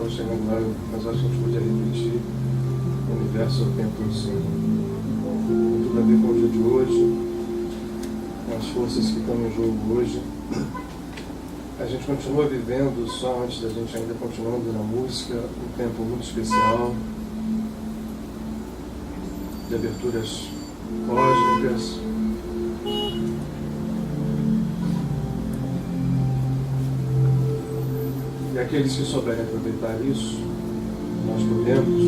estava chegando lá, mas acho que a gente podia repetir. O universo é o tempo do Senhor. Tem tudo a ver com o dia de hoje, com as forças que estão em jogo hoje. A gente continua vivendo, só antes da gente ainda continuando na música, um tempo muito especial de aberturas cósmicas. E aqueles que souberem aproveitar isso, nós podemos,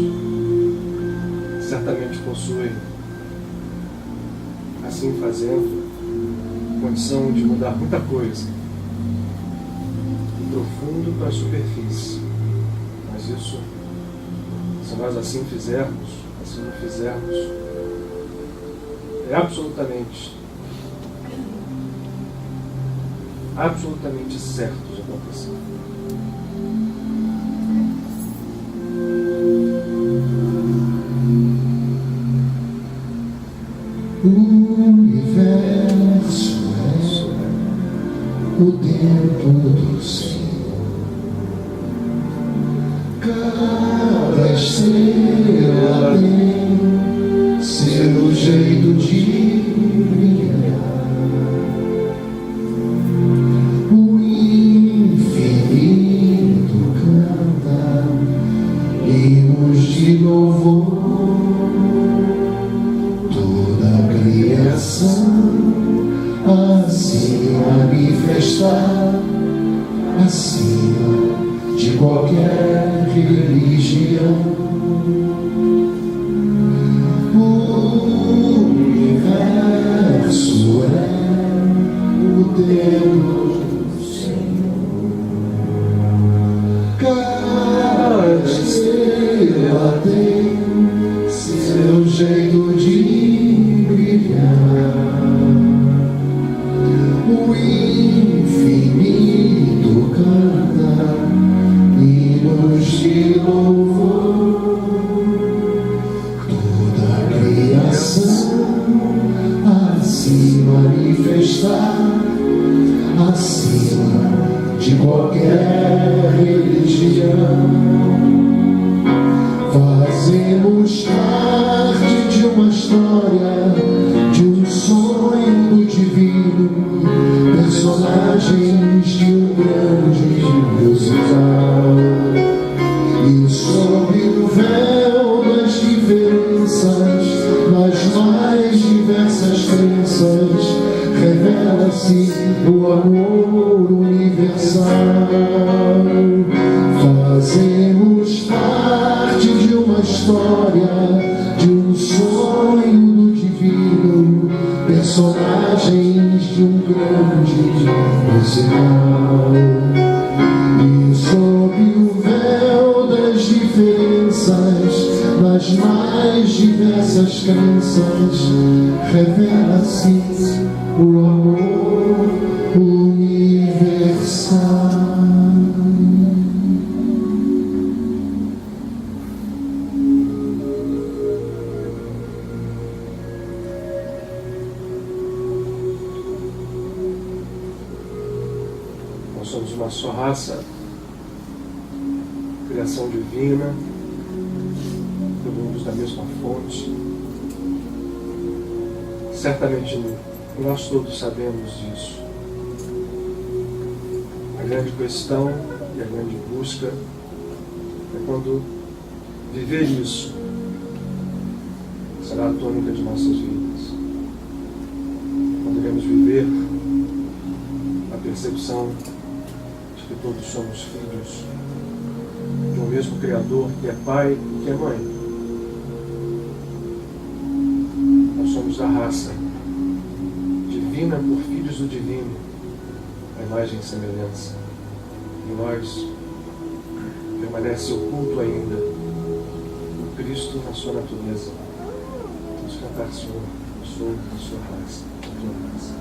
certamente possuem, assim fazendo, condição de mudar muita coisa, do profundo para a superfície. Mas isso, se nós assim fizermos, assim não fizermos, é absolutamente certo de acontecer. O universo é o tempo do Senhor. Cada estrela tem seu jeito de brilhar. O infinito canta hinos de louvor. Assim manifestar, acima de qualquer religião. O universo é o Deus do Senhor. Cada estrela tem seu jeito de brilhar. O infinito canta hinos de louvor. Toda a criação a se manifestar, acima de qualquer religião. Fazemos parte de uma história, de um sonho divino, personagens de um grande musical. E sob o véu das diferenças, nas mais diversas crenças, revela-se o amor universal. Fazemos parte de uma história, de um sonho do divino, personagens de um grande musical. E sob o véu das diferenças, nas mais diversas crenças, revela-se o amor universal. Somos uma só raça, criação divina, todos da mesma fonte. Certamente nós todos sabemos disso. A grande questão e a grande busca é quando viver isso será a tônica de nossas vidas. Quando iremos viver a percepção que todos somos filhos de um mesmo Criador, que é Pai e que é Mãe. Nós somos da raça divina por filhos do divino, a imagem e semelhança. E nós permanece oculto ainda o Cristo na sua natureza. Vamos cantar, Senhor, eu sou da sua raça, da tua raça.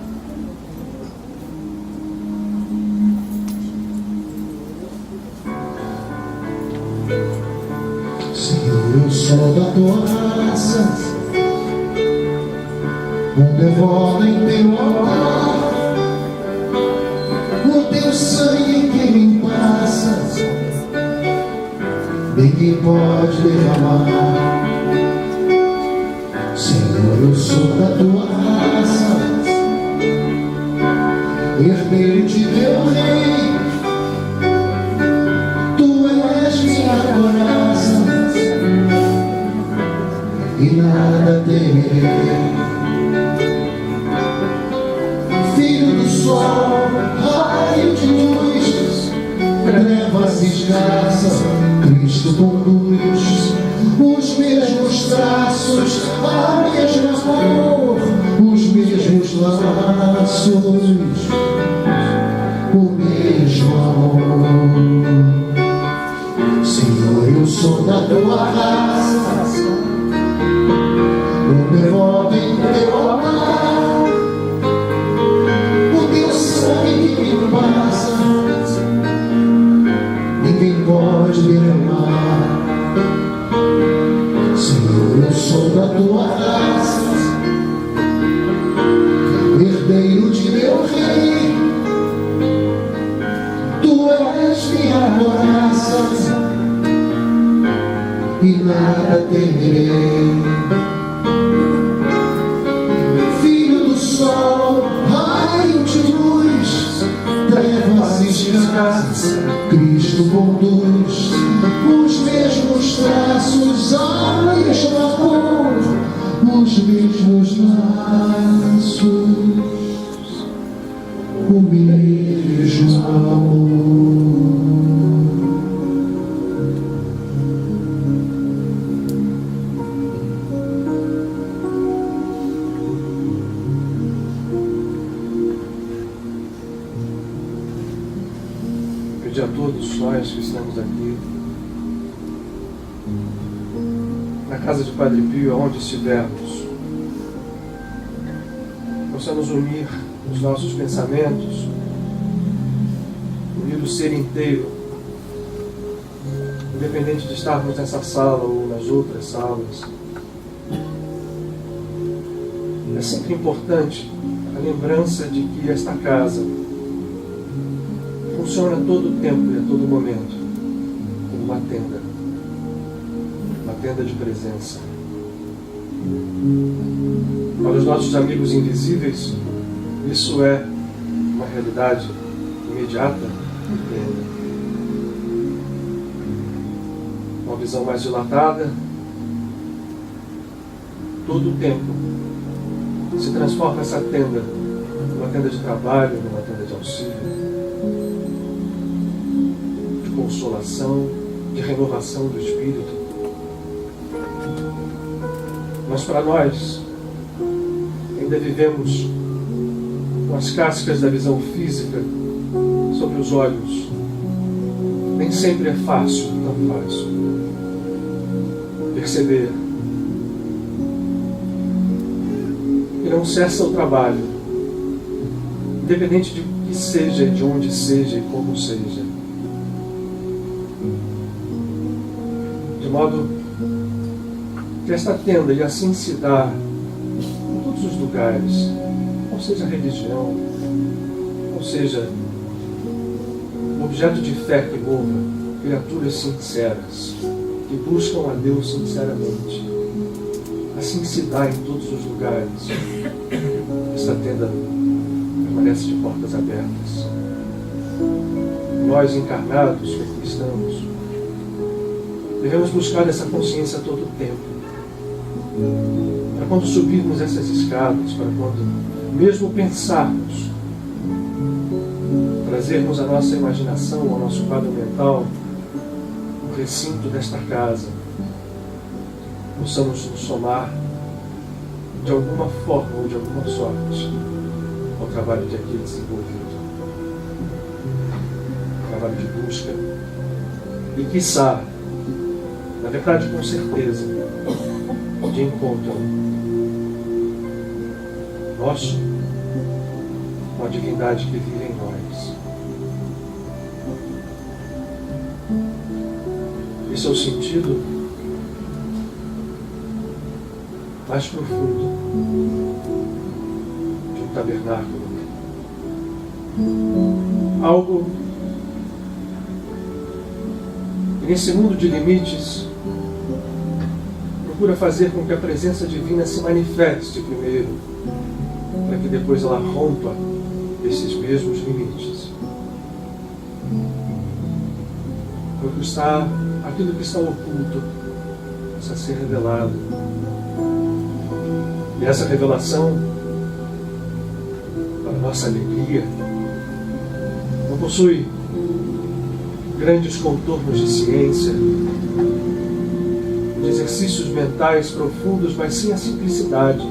Eu sou da tua raça, um devoto em teu altar. O teu sangue que me passa ninguém pode derramar. Senhor, eu sou da tua raça, herdeiro de meu rei. Tu és minha coraça e nada temerei. Filho do sol, raio de luz, trevas escassas, Cristo conduz. Os mesmos traços, a mesma cor, os mesmos laços, o mesmo amor. Senhor, eu sou da tua raça, eu me voto em teu amar. O teu sangue que me passa, ninguém pode derramar. Senhor, eu sou da tua raça, herdeiro de meu rei. Tu és minha coraça e nada temerei. Filho do sol, raio de luz, trevas escassas, Cristo conduz. Os mesmos traços, a mesma cor, os mesmos laços, o mesmo amor. Pedir a todos nós que estamos aqui, na casa de Padre Pio, aonde estivermos, possamos unir os nossos pensamentos, unir o ser inteiro, independente de estarmos nessa sala ou nas outras salas. É sempre importante a lembrança de que esta casa funciona a todo tempo e a todo momento como uma tenda de presença. Para os nossos amigos invisíveis, isso é uma realidade imediata e plena. Uma visão mais dilatada, todo o tempo se transforma essa tenda numa tenda de trabalho, numa tenda de auxílio, de consolação, de renovação do espírito. Mas para nós, ainda vivemos com as cascas da visão física sobre os olhos. Nem sempre é fácil, tão fácil, perceber que não cessa o trabalho, independente de que seja, de onde seja e como seja. De modo que esta tenda, e assim se dá em todos os lugares, ou seja religião, ou seja objeto de fé que louva, criaturas sinceras, que buscam a Deus sinceramente. Assim se dá em todos os lugares. Esta tenda permanece de portas abertas. Nós encarnados que aqui estamos, devemos buscar essa consciência a todo tempo. Para quando subirmos essas escadas, para quando mesmo pensarmos, trazermos a nossa imaginação, ao nosso quadro mental, o recinto desta casa, possamos nos somar de alguma forma ou de alguma sorte ao trabalho de aqui desenvolvido. Trabalho de busca e, quiçá, na verdade, com certeza, de encontro nosso com a divindade que vive em nós. Esse é o sentido mais profundo de um tabernáculo. E nesse mundo de limites, procura fazer com que a presença divina se manifeste primeiro, para que depois ela rompa esses mesmos limites. Porque aquilo que está oculto precisa ser revelado. E essa revelação, para nossa alegria, não possui grandes contornos de ciência, de exercícios mentais profundos, mas sim a simplicidade.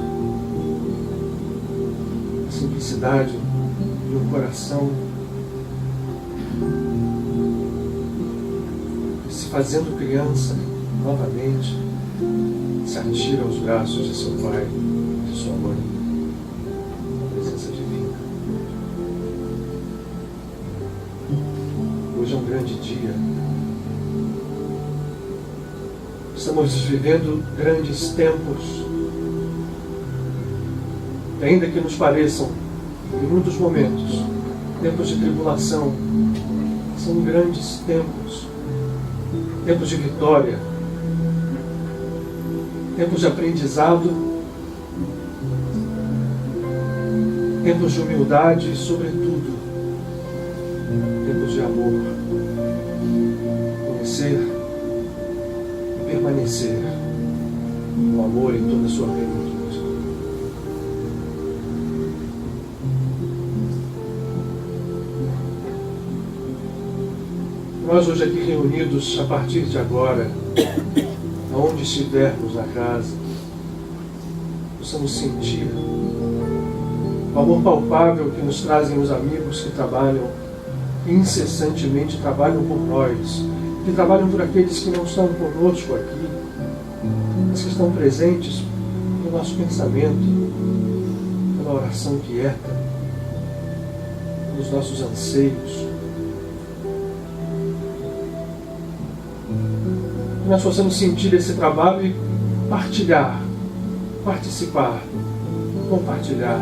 A simplicidade de um coração que, se fazendo criança novamente, se atira aos braços de seu pai, de sua mãe, a presença divina. Hoje é um grande dia. Estamos vivendo grandes tempos. E ainda que nos pareçam, em muitos momentos, tempos de tribulação, são grandes tempos. Tempos de vitória. Tempos de aprendizado. Tempos de humildade e, sobretudo, tempos de amor. Conhecer e permanecer no amor em toda a sua plenitude. Nós hoje aqui reunidos, a partir de agora, aonde estivermos na casa, possamos sentir o amor palpável que nos trazem os amigos que trabalham, incessantemente trabalham por nós, que trabalham por aqueles que não estão conosco aqui, mas que estão presentes no nosso pensamento, pela oração quieta, pelos nossos anseios. Que nós possamos sentir esse trabalho e partilhar, participar, compartilhar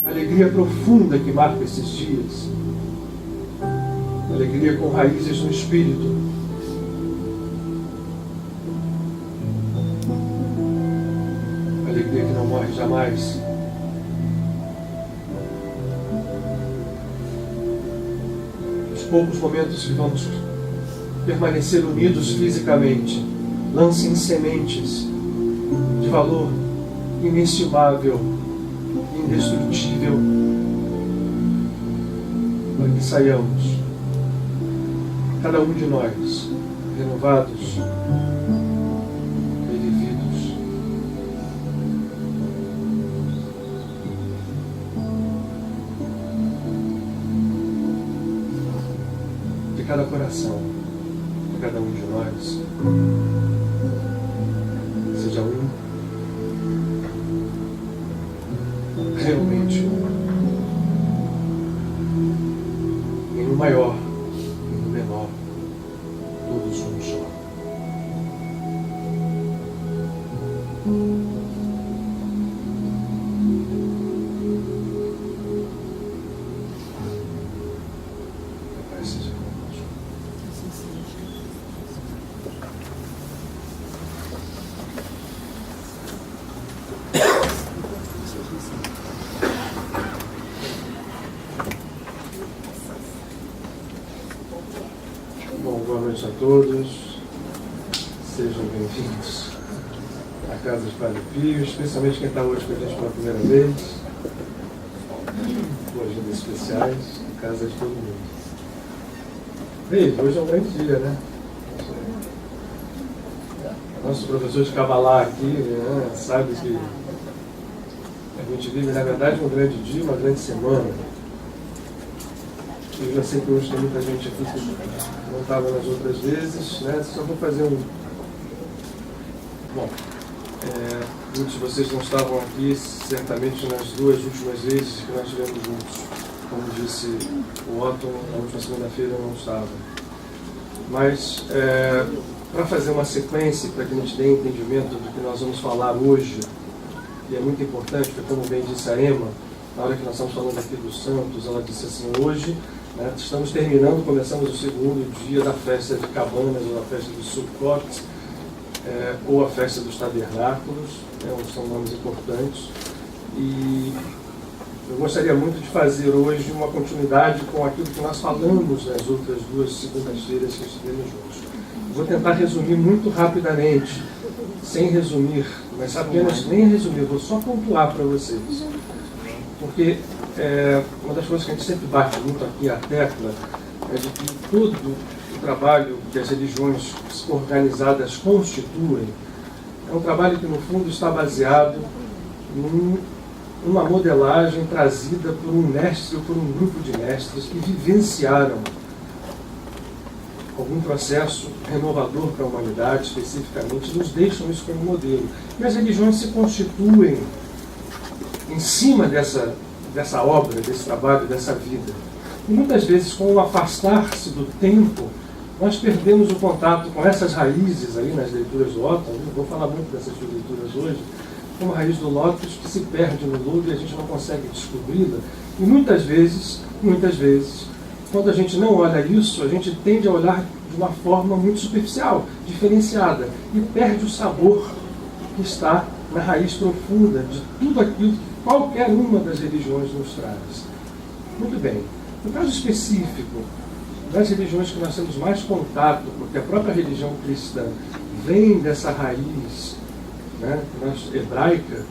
a alegria profunda que marca esses dias, alegria com raízes no Espírito, alegria que não morre jamais, os poucos momentos que vamos permanecer unidos fisicamente, lancem sementes de valor inestimável, indestrutível, para que saiamos, cada um de nós, renovados, revividos. De cada coração, cada um de nós seja realmente em um maior, em um menor, todos um só. A paz seja conosco. Bom, boa noite a todos. Sejam bem-vindos à Casa de Padre Pio, especialmente quem está hoje com a gente pela primeira vez. Boas-vindas especiais, casa de todo mundo. Veja, hoje é um grande dia, né? Nosso professor de Cabalá aqui, né, sabe que a gente vive, na verdade, um grande dia, uma grande semana. Eu já sei que hoje tem muita gente aqui que não estava nas outras vezes, né? Só vou fazer um... Bom, muitos de vocês não estavam aqui, certamente, nas duas últimas vezes que nós estivemos juntos. Como disse o Otto, na última segunda-feira eu não estava. Mas, para fazer uma sequência, para que a gente tenha entendimento do que nós vamos falar hoje, que é muito importante, porque como bem disse a Emma, na hora que nós estamos falando aqui dos santos, ela disse assim, hoje né? Estamos terminando, começamos o segundo dia da festa de Cabanas, ou da festa de Sukkot, ou a festa dos tabernáculos, são nomes importantes. E eu gostaria muito de fazer hoje uma continuidade com aquilo que nós falamos nas outras 2 segundas-feiras que estivemos juntos. Vou tentar resumir muito rapidamente, sem resumir, mas apenas nem resumir, vou só pontuar para vocês. Porque uma das coisas que a gente sempre bate muito aqui, a tecla, é de que todo o trabalho que as religiões organizadas constituem é um trabalho que, no fundo, está baseado numa modelagem trazida por um mestre ou por um grupo de mestres que vivenciaram algum processo renovador para a humanidade, especificamente, nos deixam isso como modelo. E as religiões se constituem em cima dessa obra, desse trabalho, dessa vida. E muitas vezes, com o afastar-se do tempo, nós perdemos o contato com essas raízes aí nas leituras do Otto. Eu vou falar muito dessas leituras hoje, como a raiz do lótus que se perde no lodo e a gente não consegue descobri-la. E muitas vezes, quando a gente não olha isso, a gente tende a olhar de uma forma muito superficial, diferenciada, e perde o sabor que está na raiz profunda de tudo aquilo que qualquer uma das religiões nos traz. Muito bem. No caso específico das religiões que nós temos mais contato, porque a própria religião cristã vem dessa raiz, né, hebraica,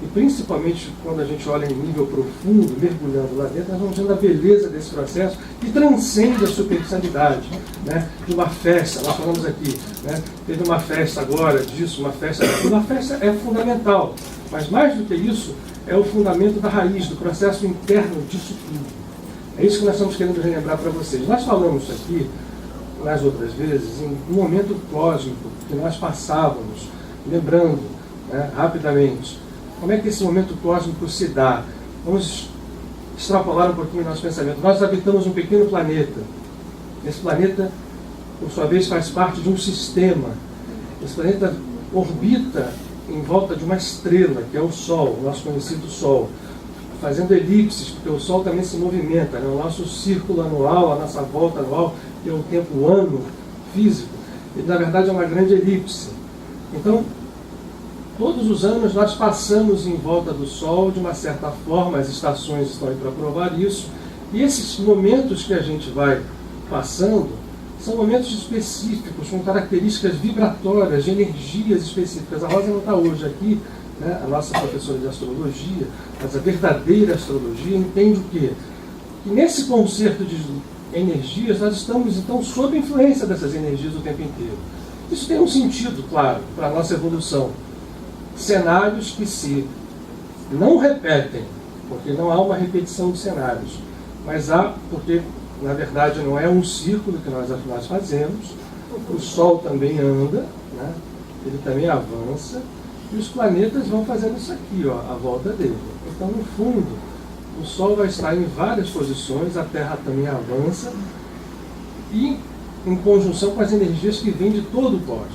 e principalmente quando a gente olha em nível profundo, mergulhando lá dentro, nós vamos vendo a beleza desse processo que transcende a superficialidade, né, de uma festa. Nós falamos aqui, né, teve uma festa agora disso, uma festa daquilo. Uma festa é fundamental, mas mais do que isso, é o fundamento da raiz, do processo interno disso tudo. É isso que nós estamos querendo relembrar para vocês. Nós falamos aqui, nas outras vezes, em um momento cósmico que nós passávamos, lembrando, né, rapidamente, como é que esse momento cósmico se dá. Vamos extrapolar um pouquinho o nosso pensamento. Nós habitamos um pequeno planeta. Esse planeta, por sua vez, faz parte de um sistema. Esse planeta orbita em volta de uma estrela, que é o Sol, o nosso conhecido Sol, fazendo elipses, porque o Sol também se movimenta, né? O nosso círculo anual, a nossa volta anual, que é o tempo ano físico, ele na verdade é uma grande elipse. Então, todos os anos nós passamos em volta do Sol de uma certa forma, as estações estão aí para provar isso, e esses momentos que a gente vai passando são momentos específicos, com características vibratórias, de energias específicas. A Rosa não está hoje aqui, né, a nossa professora de astrologia, mas a verdadeira astrologia entende o quê? Que nesse concerto de energias nós estamos então sob influência dessas energias o tempo inteiro. Isso tem um sentido, claro, para a nossa evolução. Cenários que se não repetem, porque não há uma repetição de cenários, mas há, porque na verdade não é um círculo que nós fazemos, o Sol também anda, né? Ele também avança, e os planetas vão fazendo isso aqui, ó, a volta dele. Então, no fundo, o Sol vai estar em várias posições, a Terra também avança, e em conjunção com as energias que vêm de todo o cosmos.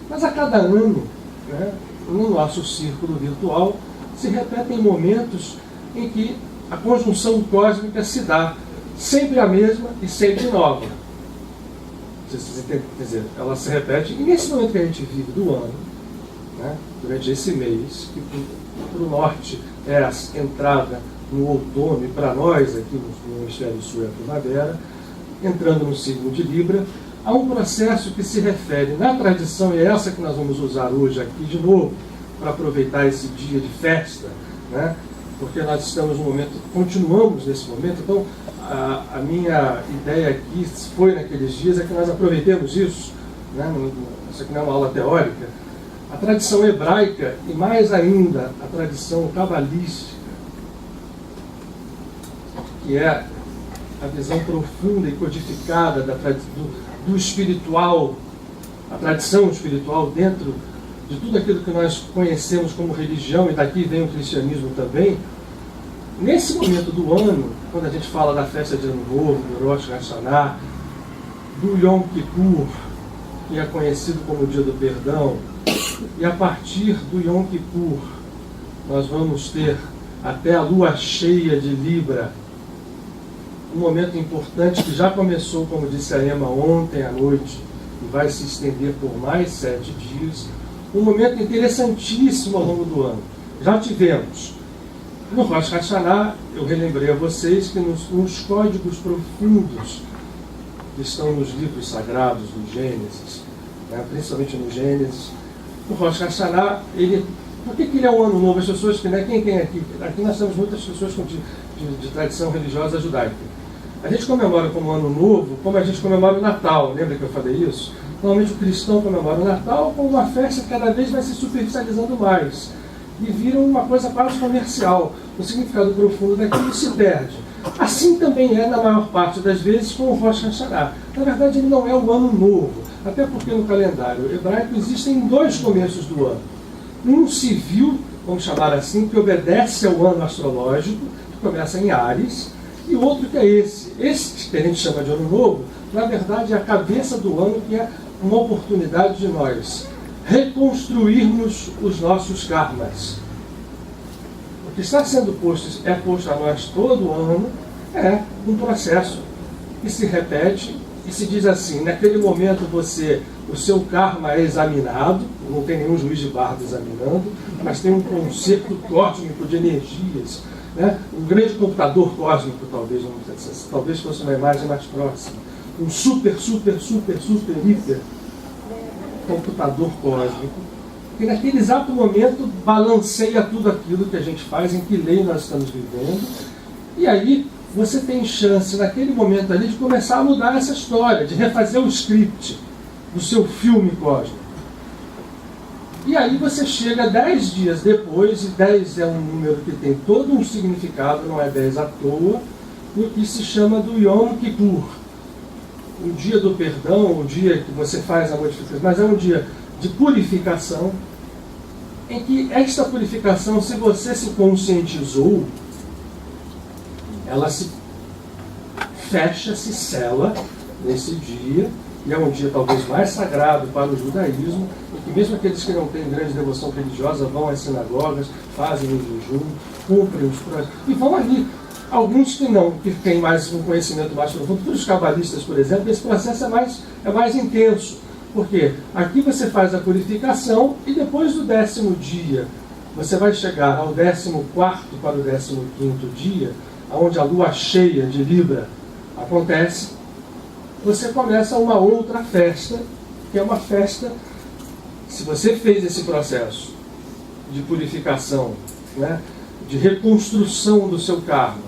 Mas a cada ano, né, no nosso círculo virtual, se repetem momentos em que a conjunção cósmica se dá, sempre a mesma e sempre nova. Quer dizer, ela se repete, e nesse momento que a gente vive do ano, né, durante esse mês, que para o norte é a entrada no outono, e para nós aqui no hemisfério sul é a primavera, entrando no signo de Libra, há um processo que se refere na tradição, e é essa que nós vamos usar hoje aqui de novo, para aproveitar esse dia de festa, né, porque nós estamos no momento, continuamos nesse momento. Então a minha ideia aqui foi naqueles dias é que nós aproveitemos isso, né, isso aqui não é uma aula teórica, a tradição hebraica e mais ainda a tradição cabalística, que é a visão profunda e codificada do espiritual, a tradição espiritual dentro de tudo aquilo que nós conhecemos como religião, e daqui vem o cristianismo também. Nesse momento do ano, quando a gente fala da festa de Ano Novo, do Rosh Hashanah, do Yom Kippur, que é conhecido como o Dia do Perdão, e a partir do Yom Kippur, nós vamos ter até a lua cheia de Libra, um momento importante que já começou, como disse a Emma, ontem à noite, e vai se estender por mais 7 dias, um momento interessantíssimo ao longo do ano. Já tivemos, no Rosh Hashanah, eu relembrei a vocês que nos códigos profundos que estão nos livros sagrados do Gênesis, né, principalmente no Gênesis, o Rosh Hashanah, por que ele é um ano novo? As pessoas que, né, quem tem aqui? Aqui nós temos muitas pessoas de tradição religiosa judaica. A gente comemora como ano novo, como a gente comemora o Natal. Lembra que eu falei isso? Normalmente o cristão comemora o Natal como uma festa que cada vez vai se superficializando mais. E vira uma coisa quase comercial. O significado profundo daquilo se perde. Assim também é, na maior parte das vezes, com o Rosh Hashanah. Na verdade, ele não é o ano novo. Até porque no calendário hebraico existem 2 começos do ano. Um civil, vamos chamar assim, que obedece ao ano astrológico, que começa em Áries, e outro que é esse. Esse que a gente chama de ano novo, na verdade é a cabeça do ano, que é uma oportunidade de nós reconstruirmos os nossos karmas. O que está sendo posto a nós todo ano é um processo que se repete e se diz assim: naquele momento o seu karma é examinado, não tem nenhum juiz de guarda examinando, mas tem um concerto cósmico de energias, né? Um grande computador cósmico, talvez fosse uma imagem mais próxima, um super hiper computador cósmico, que naquele exato momento balanceia tudo aquilo que a gente faz, em que lei nós estamos vivendo, e aí você tem chance, naquele momento ali, de começar a mudar essa história, de refazer o script do seu filme cósmico. E aí você chega 10 dias depois, e 10 é um número que tem todo um significado, não é 10 à toa, o que se chama do Yom Kippur, o dia do perdão, o dia que você faz a modificação, mas é um dia de purificação, em que esta purificação, se você se conscientizou, ela se fecha, se sela nesse dia, e é um dia talvez mais sagrado para o judaísmo, e que mesmo aqueles que não têm grande devoção religiosa vão às sinagogas, fazem o jejum, cumprem os projetos, e vão ali. Alguns que não, que têm mais um conhecimento mais profundo, todos os cabalistas, por exemplo, esse processo é mais intenso. Porque aqui você faz a purificação e depois do 10º dia, você vai chegar ao 14º para o 15º dia, onde a lua cheia de Libra acontece, você começa uma outra festa, que é uma festa, se você fez esse processo de purificação, né, de reconstrução do seu karma,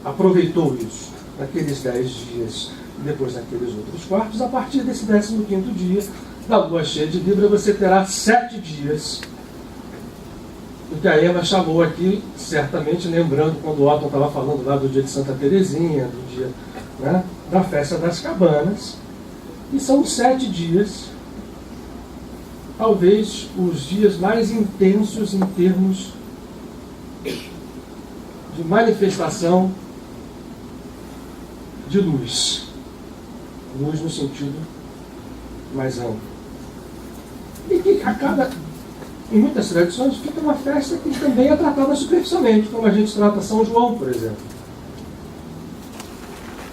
aproveitou isso naqueles 10 dias e depois naqueles outros quartos, a partir desse 15º dia da lua cheia de Libra, você terá 7 dias. O que a Emma chamou aqui, certamente lembrando quando o Otton estava falando lá do dia de Santa Teresinha, do dia, né, da festa das cabanas, e são 7 dias, talvez os dias mais intensos em termos de manifestação de luz. Luz no sentido mais amplo. E que em muitas tradições, fica uma festa que também é tratada superficialmente, como a gente trata São João, por exemplo.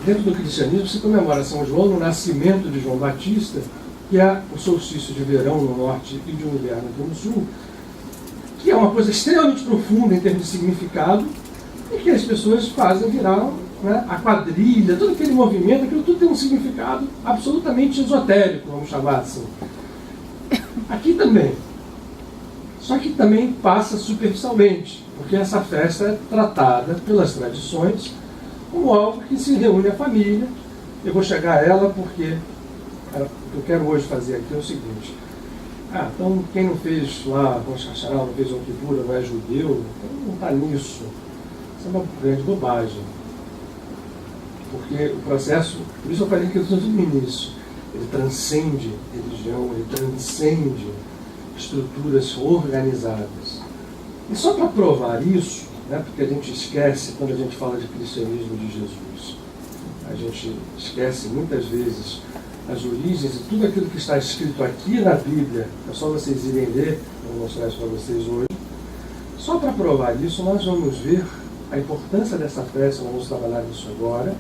Dentro do cristianismo se comemora São João no nascimento de João Batista, que é o solstício de verão no norte e de inverno aqui no sul, que é uma coisa extremamente profunda em termos de significado, e que as pessoas fazem virar, né, a quadrilha, todo aquele movimento, aquilo tudo tem um significado absolutamente esotérico, vamos chamar assim. Aqui também. Só que também passa superficialmente, porque essa festa é tratada pelas tradições como algo que se reúne a família. Eu vou chegar a ela porque o que eu quero hoje fazer aqui é o seguinte: então quem não fez lá Rosh Hashanah, não fez Yom Kippur, não é judeu, então não está nisso. Isso é uma grande bobagem. Porque o processo, por isso eu falei que eu estou no início, ele transcende religião, ele transcende estruturas organizadas. E só para provar isso, né, porque a gente esquece quando a gente fala de cristianismo de Jesus, a gente esquece muitas vezes as origens e tudo aquilo que está escrito aqui na Bíblia, é só vocês irem ler, eu vou mostrar isso para vocês hoje. Só para provar isso, nós vamos ver a importância dessa festa, nós vamos trabalhar nisso agora,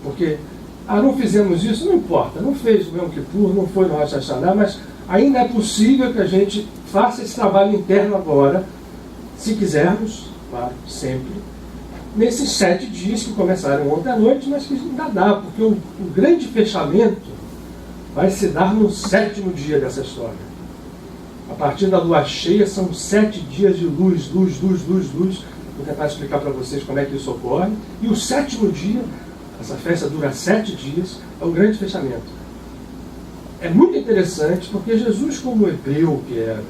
porque, não fizemos isso, não importa, não fez o Yom Kippur, não foi no Rosh Hashanah, mas ainda é possível que a gente faça esse trabalho interno agora, se quisermos, claro, sempre, nesses 7 dias que começaram ontem à noite, mas que ainda dá, porque o grande fechamento vai se dar no 7º dia dessa história. A partir da lua cheia são 7 dias de luz. Vou tentar explicar para vocês como é que isso ocorre. E o 7º dia, essa festa dura 7 dias, é o grande fechamento. É muito interessante porque Jesus, como hebreu que era,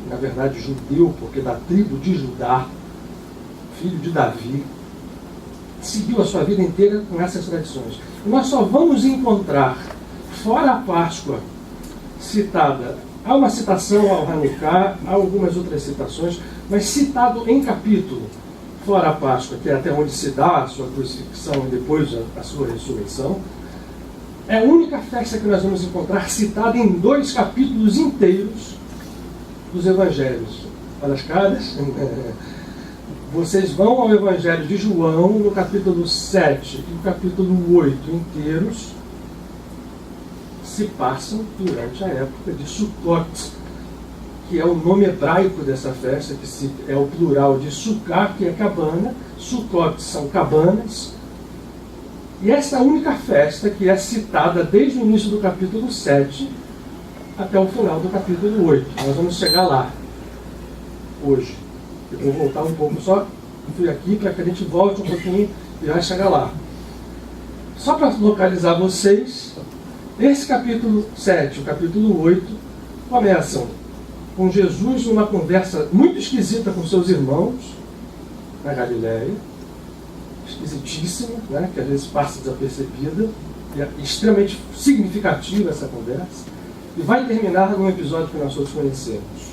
na verdade judeu, porque da tribo de Judá, filho de Davi, seguiu a sua vida inteira com essas tradições. E nós só vamos encontrar, fora a Páscoa, citada, há uma citação ao Hanukkah, há algumas outras citações, mas citado em capítulo, fora a Páscoa, que é até onde se dá a sua crucifixão e depois a sua ressurreição, é a única festa que nós vamos encontrar citada em 2 capítulos inteiros dos Evangelhos. Olha as caras. Vocês vão ao Evangelho de João, no capítulo 7 e no capítulo 8 inteiros, se passam durante a época de Sukkot, que é o nome hebraico dessa festa, que é o plural de Sukkah, que é cabana, Sukkot são cabanas, e essa é a única festa que é citada desde o início do capítulo 7 até o final do capítulo 8. Nós vamos chegar lá, hoje. Eu vou voltar um pouco, só fui aqui para que a gente volte um pouquinho e vai chegar lá. Só para localizar vocês, esse capítulo 7 e o capítulo 8 começam com Jesus numa conversa muito esquisita com seus irmãos na Galileia, esquisitíssima, né, que às vezes passa desapercebida, e é extremamente significativa essa conversa, e vai terminar num episódio que nós todos conhecemos.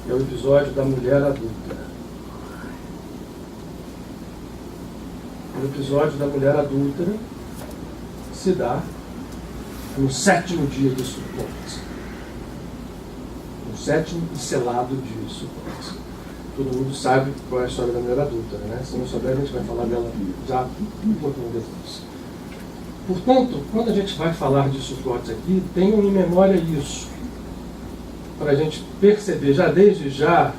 É o episódio da mulher adulta. O episódio da mulher adulta se dá no 7º dia de Sukkot. No 7º e selado dia de Sukkot. Todo mundo sabe qual é a história da mulher adulta, né? Se não souber, a gente vai falar dela já um pouquinho depois. Portanto, quando a gente vai falar de Sukkot aqui, tenham em memória isso, para a gente perceber já desde já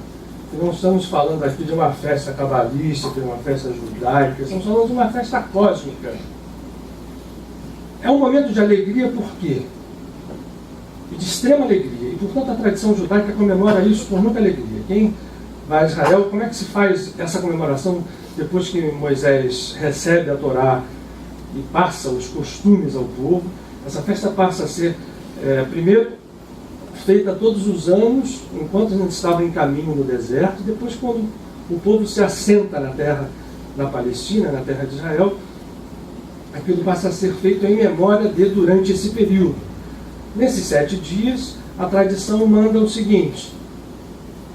que não estamos falando aqui de uma festa cabalística, de uma festa judaica, estamos falando de uma festa cósmica. É um momento de alegria, por quê? E de extrema alegria. E, portanto, a tradição judaica comemora isso com muita alegria. Quem vai a Israel, como é que se faz essa comemoração depois que Moisés recebe a Torá e passa os costumes ao povo? Essa festa passa a ser, primeiro, feita todos os anos, enquanto a gente estava em caminho no deserto, e depois, quando o povo se assenta na terra, na Palestina, na terra de Israel, aquilo passa a ser feito em memória de durante esse período. Nesses 7 dias, a tradição manda o seguinte: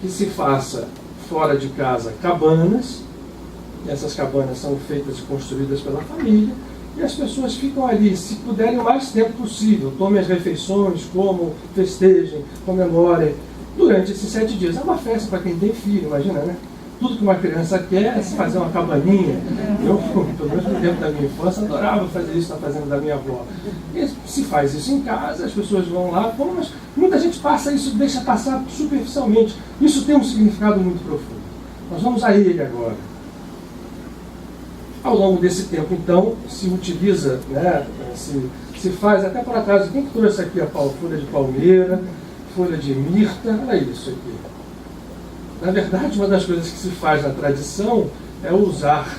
que se faça fora de casa cabanas, e essas cabanas são feitas e construídas pela família, e as pessoas ficam ali, se puderem, o mais tempo possível. Tomem as refeições, comam, festejem, comemorem, durante esses 7 dias. É uma festa para quem tem filho, imagina, né? Tudo que uma criança quer é se fazer uma cabaninha. Eu, pelo menos no tempo da minha infância, adorava fazer isso na fazenda da minha avó. E se faz isso em casa, as pessoas vão lá, mas muita gente passa isso, deixa passar superficialmente. Isso tem um significado muito profundo. Nós vamos a ele agora. Ao longo desse tempo, então, se utiliza, né, se faz, até por acaso, quem que trouxe aqui a folha de palmeira, folha de mirta? Olha isso aqui. Na verdade, uma das coisas que se faz na tradição é usar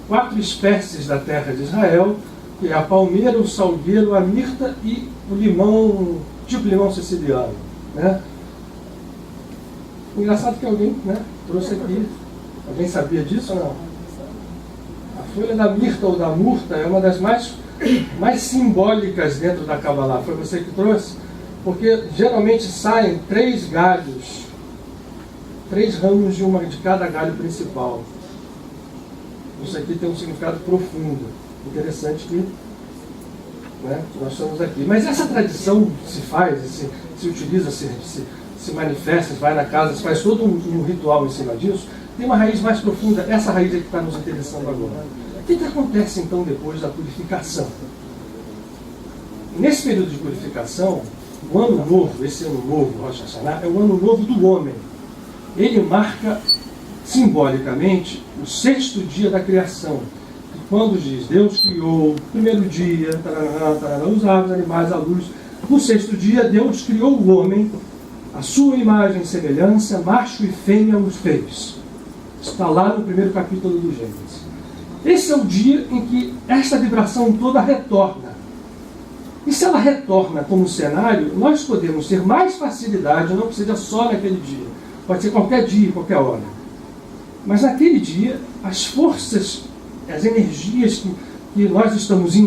4 espécies da terra de Israel, que é a palmeira, o salgueiro, a mirta e o limão, tipo limão siciliano, né? Engraçado que alguém, né, trouxe aqui. Alguém sabia disso ou não? A folha da mirta ou da murta é uma das mais simbólicas dentro da Kabbalah. Foi você que trouxe? Porque geralmente saem 3 galhos, 3 ramos de cada galho principal. Isso aqui tem um significado profundo. Interessante que, né, nós estamos aqui. Mas essa tradição se faz, se utiliza, se se manifesta, vai na casa, se faz todo um ritual em cima disso, tem uma raiz mais profunda. Essa raiz é que está nos interessando agora. O que acontece então depois da purificação? Nesse período de purificação, o ano novo, esse ano novo, Rosh Hashanah, é o ano novo do homem. Ele marca simbolicamente o 6º dia da criação. Quando diz Deus criou o primeiro dia, os árvores, animais, a luz. No 6º dia, Deus criou o homem, a sua imagem e semelhança, macho e fêmea os fez. Está lá no primeiro capítulo do Gênesis. Esse é o dia em que esta vibração toda retorna. E se ela retorna como cenário, nós podemos ter mais facilidade, não precisa só naquele dia. Pode ser qualquer dia, qualquer hora. Mas naquele dia, as forças, as energias que nós estamos,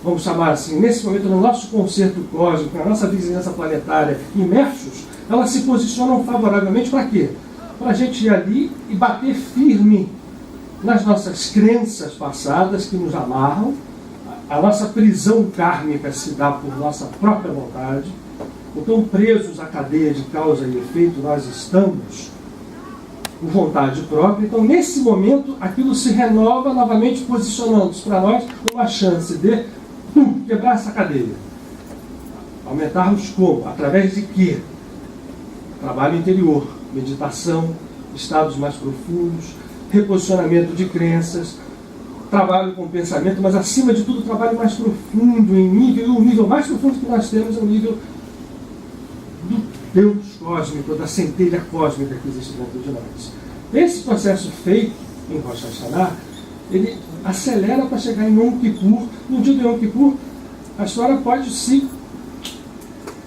vamos chamar assim, nesse momento, no nosso concerto cósmico, na nossa vizinhança planetária, imersos, elas se posicionam favoravelmente para quê? Para a gente ir ali e bater firme nas nossas crenças passadas que nos amarram. A nossa prisão kármica se dá por nossa própria vontade. Então, presos à cadeia de causa e efeito, nós estamos por vontade própria. Então, nesse momento, aquilo se renova novamente, posicionando-se para nós uma chance de quebrar essa cadeia. Aumentarmos como? Através de quê? Trabalho interior, meditação, estados mais profundos, reposicionamento de crenças, trabalho com o pensamento, mas acima de tudo, trabalho mais profundo, o nível mais profundo que nós temos é o nível do Deus cósmico, da centelha cósmica que existe dentro de nós. Esse processo feito em Rosh Hashanah, ele acelera para chegar em Yom Kippur. No dia de Yom Kippur, a história pode se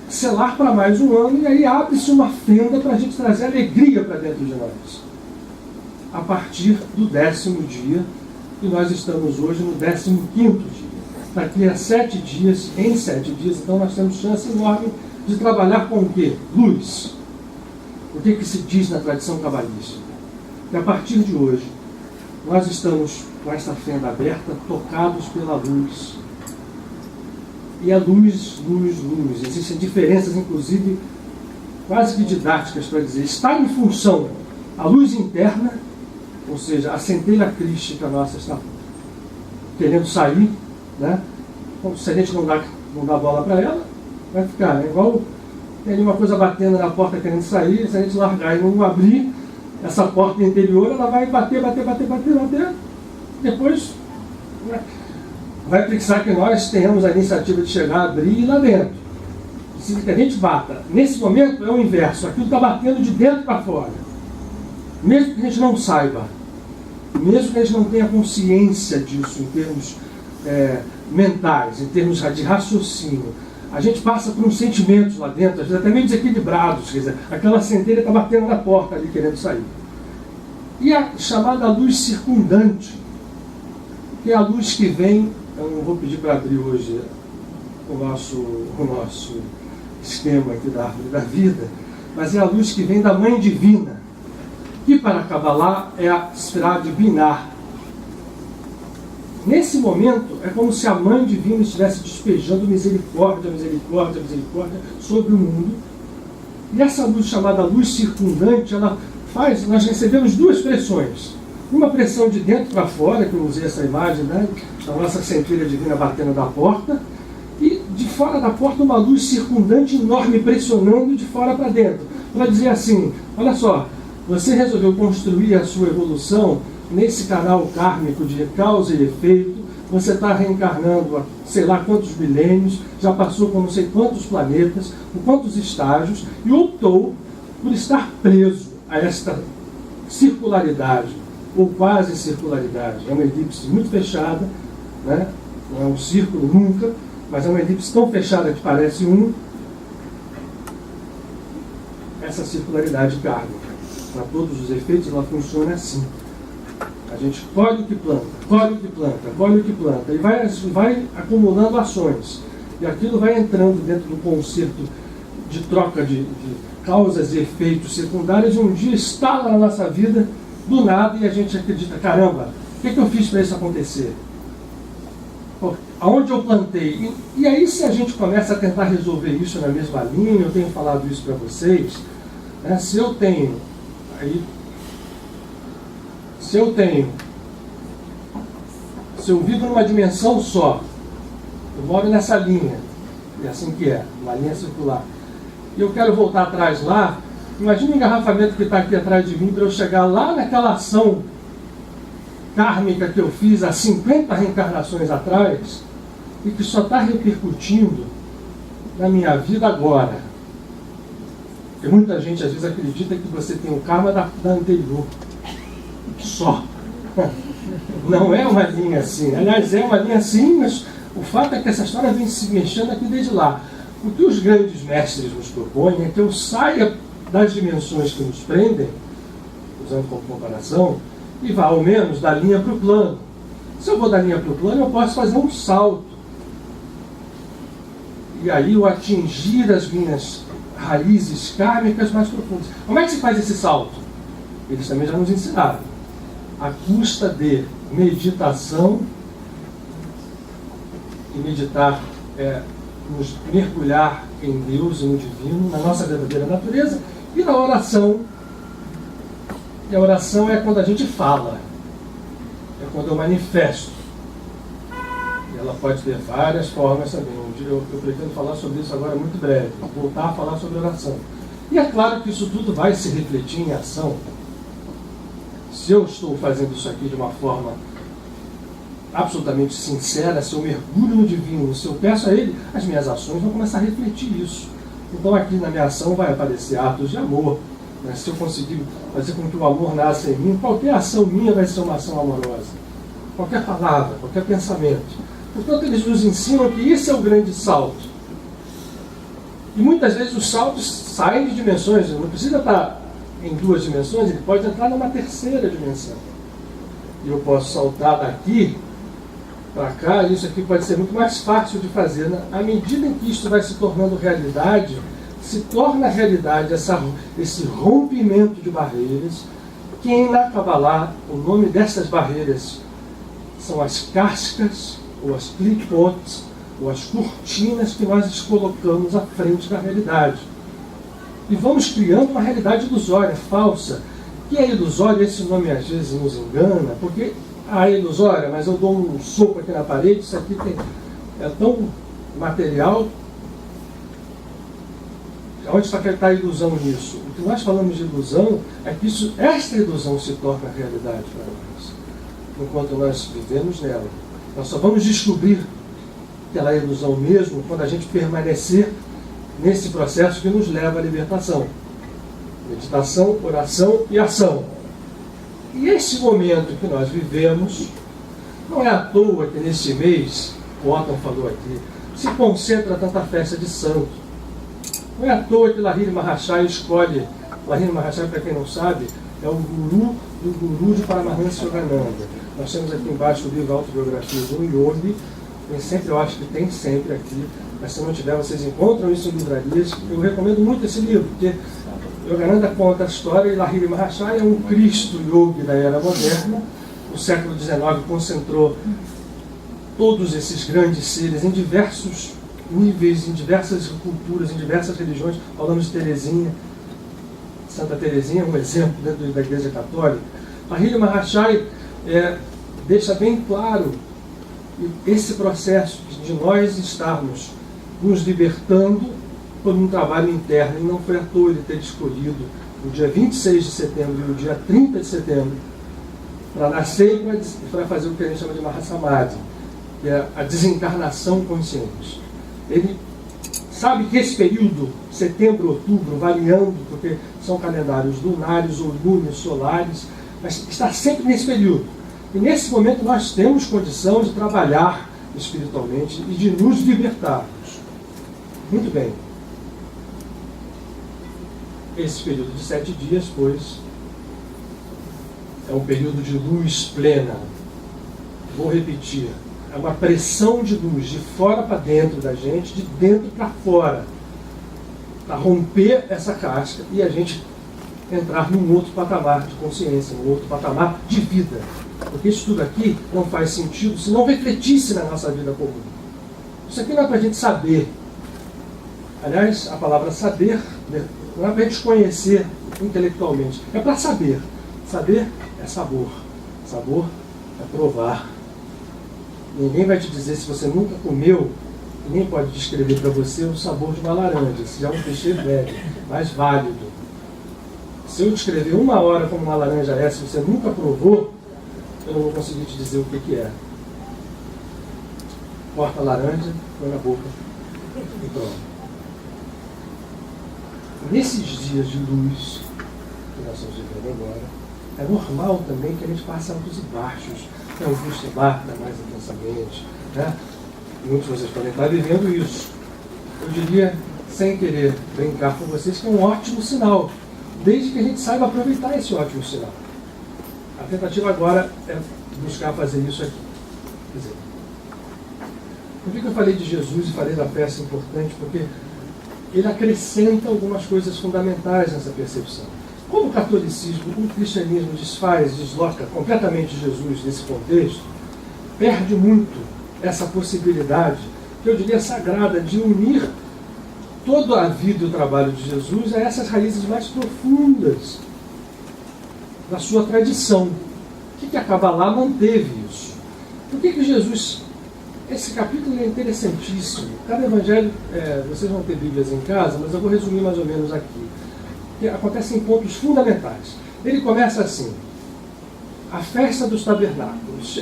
selar para mais um ano, e aí abre-se uma fenda para a gente trazer alegria para dentro de nós. A partir do 10º dia, e nós estamos hoje no 15º dia. Daqui a 7 dias, em 7 dias, então nós temos chance enorme de trabalhar com o quê? Luz. O que se diz na tradição cabalística? Que a partir de hoje, nós estamos com essa fenda aberta, tocados pela luz. E a luz. Existem diferenças, inclusive, quase que didáticas para dizer. Está em função a luz interna, ou seja, a centelha crística nossa está querendo sair, né? Então, se a gente não dá bola para ela, vai ficar, né? Igual tem ali uma coisa batendo na porta querendo sair, se a gente largar e não abrir essa porta interior, ela vai bater, depois, né, vai precisar que nós tenhamos a iniciativa de chegar, abrir e ir lá dentro. Se a gente bata. Nesse momento é o inverso, aquilo está batendo de dentro para fora. Mesmo que a gente não saiba, mesmo que a gente não tenha consciência disso em termos mentais, em termos de raciocínio, a gente passa por uns sentimentos lá dentro, às vezes até meio desequilibrados, quer dizer, aquela centelha está batendo na porta ali, querendo sair. E a chamada luz circundante, que é a luz que vem, eu não vou pedir para abrir hoje o nosso esquema aqui da árvore da vida, mas é a luz que vem da Mãe Divina, que para Kabbalah é a esfera de Binah. Nesse momento, é como se a Mãe Divina estivesse despejando misericórdia sobre o mundo. E essa luz chamada luz circundante, nós recebemos duas pressões. Uma pressão de dentro para fora, que eu usei essa imagem, né, da nossa centelha divina batendo na porta, e de fora da porta uma luz circundante enorme, pressionando de fora para dentro. Para dizer assim, olha só, você resolveu construir a sua evolução nesse canal kármico de causa e efeito, você está reencarnando há sei lá quantos milênios, já passou por não sei quantos planetas, por quantos estágios, e optou por estar preso a esta circularidade, ou quase circularidade. É uma elipse muito fechada, né? Não é um círculo nunca, mas é uma elipse tão fechada que parece essa circularidade kármica. Para todos os efeitos, ela funciona assim. A gente colhe o que planta, e vai acumulando ações. E aquilo vai entrando dentro do conceito de troca de causas e efeitos secundários, e um dia estala na nossa vida, do nada, e a gente acredita, caramba, o que eu fiz para isso acontecer? Aonde eu plantei? E aí, se a gente começa a tentar resolver isso na mesma linha, eu tenho falado isso para vocês, Né? Se eu vivo numa dimensão só, eu moro nessa linha, é assim que é, uma linha circular, e eu quero voltar atrás lá, imagina o engarrafamento que está aqui atrás de mim para eu chegar lá naquela ação kármica que eu fiz há 50 reencarnações atrás e que só está repercutindo na minha vida agora. Porque muita gente às vezes acredita que você tem o karma da anterior. Só. Não é uma linha assim. Aliás, é uma linha assim, mas o fato é que essa história vem se mexendo aqui desde lá. O que os grandes mestres nos propõem é que eu saia das dimensões que nos prendem, usando como comparação, e vá ao menos da linha para o plano. Se eu vou da linha para o plano, eu posso fazer um salto. E aí eu atingir as minhas raízes kármicas mais profundas. Como é que se faz esse salto? Eles também já nos ensinaram. À custa de meditação, e meditar é nos mergulhar em Deus e no divino, na nossa verdadeira natureza, e na oração. E a oração é quando a gente fala, é quando eu manifesto. E ela pode ter várias formas também. Eu pretendo falar sobre isso agora muito breve, voltar a falar sobre oração. E é claro que isso tudo vai se refletir em ação. Se eu estou fazendo isso aqui de uma forma absolutamente sincera, se eu mergulho no divino, se eu peço a Ele, as minhas ações vão começar a refletir isso. Então aqui na minha ação vai aparecer atos de amor. Né? Se eu conseguir fazer com que o amor nasça em mim, qualquer ação minha vai ser uma ação amorosa. Qualquer palavra, qualquer pensamento. Portanto, eles nos ensinam que esse é o grande salto. E muitas vezes os saltos saem de dimensões, não precisa estar em 2 dimensões, ele pode entrar numa 3ª dimensão. E eu posso saltar daqui para cá, e isso aqui pode ser muito mais fácil de fazer. À medida em que isso vai se tornando realidade, se torna realidade esse rompimento de barreiras, que na Kabbalah, o nome dessas barreiras são as cascas, ou as clipot, ou as cortinas que nós colocamos à frente da realidade. E vamos criando uma realidade ilusória, falsa. Que é ilusória, esse nome às vezes nos engana, porque é ilusória, mas eu dou um soco aqui na parede, isso aqui é tão material. Onde está a ilusão nisso? O que nós falamos de ilusão é que esta ilusão se torna realidade para nós, enquanto nós vivemos nela. Nós só vamos descobrir que ela é ilusão mesmo quando a gente permanecer nesse processo que nos leva à libertação. Meditação, oração e ação. E esse momento que nós vivemos, não é à toa que nesse mês, o Otton falou aqui, se concentra tanta festa de santo. Não é à toa que Lahiri Mahashaya escolhe, Lahiri Mahashaya, para quem não sabe, é o guru do guru de Paramahansa Yogananda. Nós temos aqui embaixo o livro Autobiografia do Yogi, eu acho que tem sempre aqui, mas se não tiver, vocês encontram isso em livrarias. Eu recomendo muito esse livro, porque Yogananda conta a história e Lahiri Mahashaya é um Cristo Yogi da era moderna. O século XIX concentrou todos esses grandes seres em diversos níveis, em diversas culturas, em diversas religiões. Falamos de Teresinha. Santa Teresinha é um exemplo dentro da Igreja Católica. Lahiri Mahashaya deixa bem claro esse processo de nós estarmos nos libertando por um trabalho interno, e não foi à toa ele ter escolhido o dia 26 de setembro e o dia 30 de setembro para nascer e para fazer o que a gente chama de Mahasamadhi, que é a desencarnação consciente. Ele sabe que esse período, setembro, outubro, variando, porque são calendários lunares ou lunes, solares, mas está sempre nesse período. E nesse momento nós temos condição de trabalhar espiritualmente e de nos libertarmos. Muito bem. Esse período de 7 dias, pois, é um período de luz plena. Vou repetir. É uma pressão de luz de fora para dentro da gente, de dentro para fora, para romper essa casca e a gente entrar num outro patamar de consciência, num outro patamar de vida. Porque isso tudo aqui não faz sentido se não refletisse na nossa vida comum. Isso aqui não é para a gente saber. Aliás, a palavra saber não é para desconhecer intelectualmente, é para saber. Saber é sabor. Sabor é provar. Ninguém vai te dizer se você nunca comeu, ninguém pode descrever para você o sabor de uma laranja, se é um clichê velho, mais válido. Se eu descrever 1 hora como uma laranja é, se você nunca provou, eu não vou conseguir te dizer o que é. Corta a laranja, põe na boca e prova. Nesses dias de luz que nós estamos vivendo agora, é normal também que a gente passe altos e baixos, que a angústia bata mais intensamente, né? Muitos de vocês podem estar vivendo isso. Eu diria, sem querer brincar com vocês, que é um ótimo sinal, desde que a gente saiba aproveitar esse ótimo sinal. A tentativa agora é buscar fazer isso aqui. Quer dizer, por que eu falei de Jesus e falei da peça importante? Porque ele acrescenta algumas coisas fundamentais nessa percepção. Como o catolicismo, o cristianismo desloca completamente Jesus nesse contexto, perde muito essa possibilidade, que eu diria sagrada, de unir toda a vida e o trabalho de Jesus a essas raízes mais profundas da sua tradição. O que a Kabbalah manteve isso? Por que Jesus... Esse capítulo é interessantíssimo. Cada evangelho, vocês vão ter Bíblias em casa, mas eu vou resumir mais ou menos aqui. Que acontecem pontos fundamentais. Ele começa assim: a festa dos tabernáculos.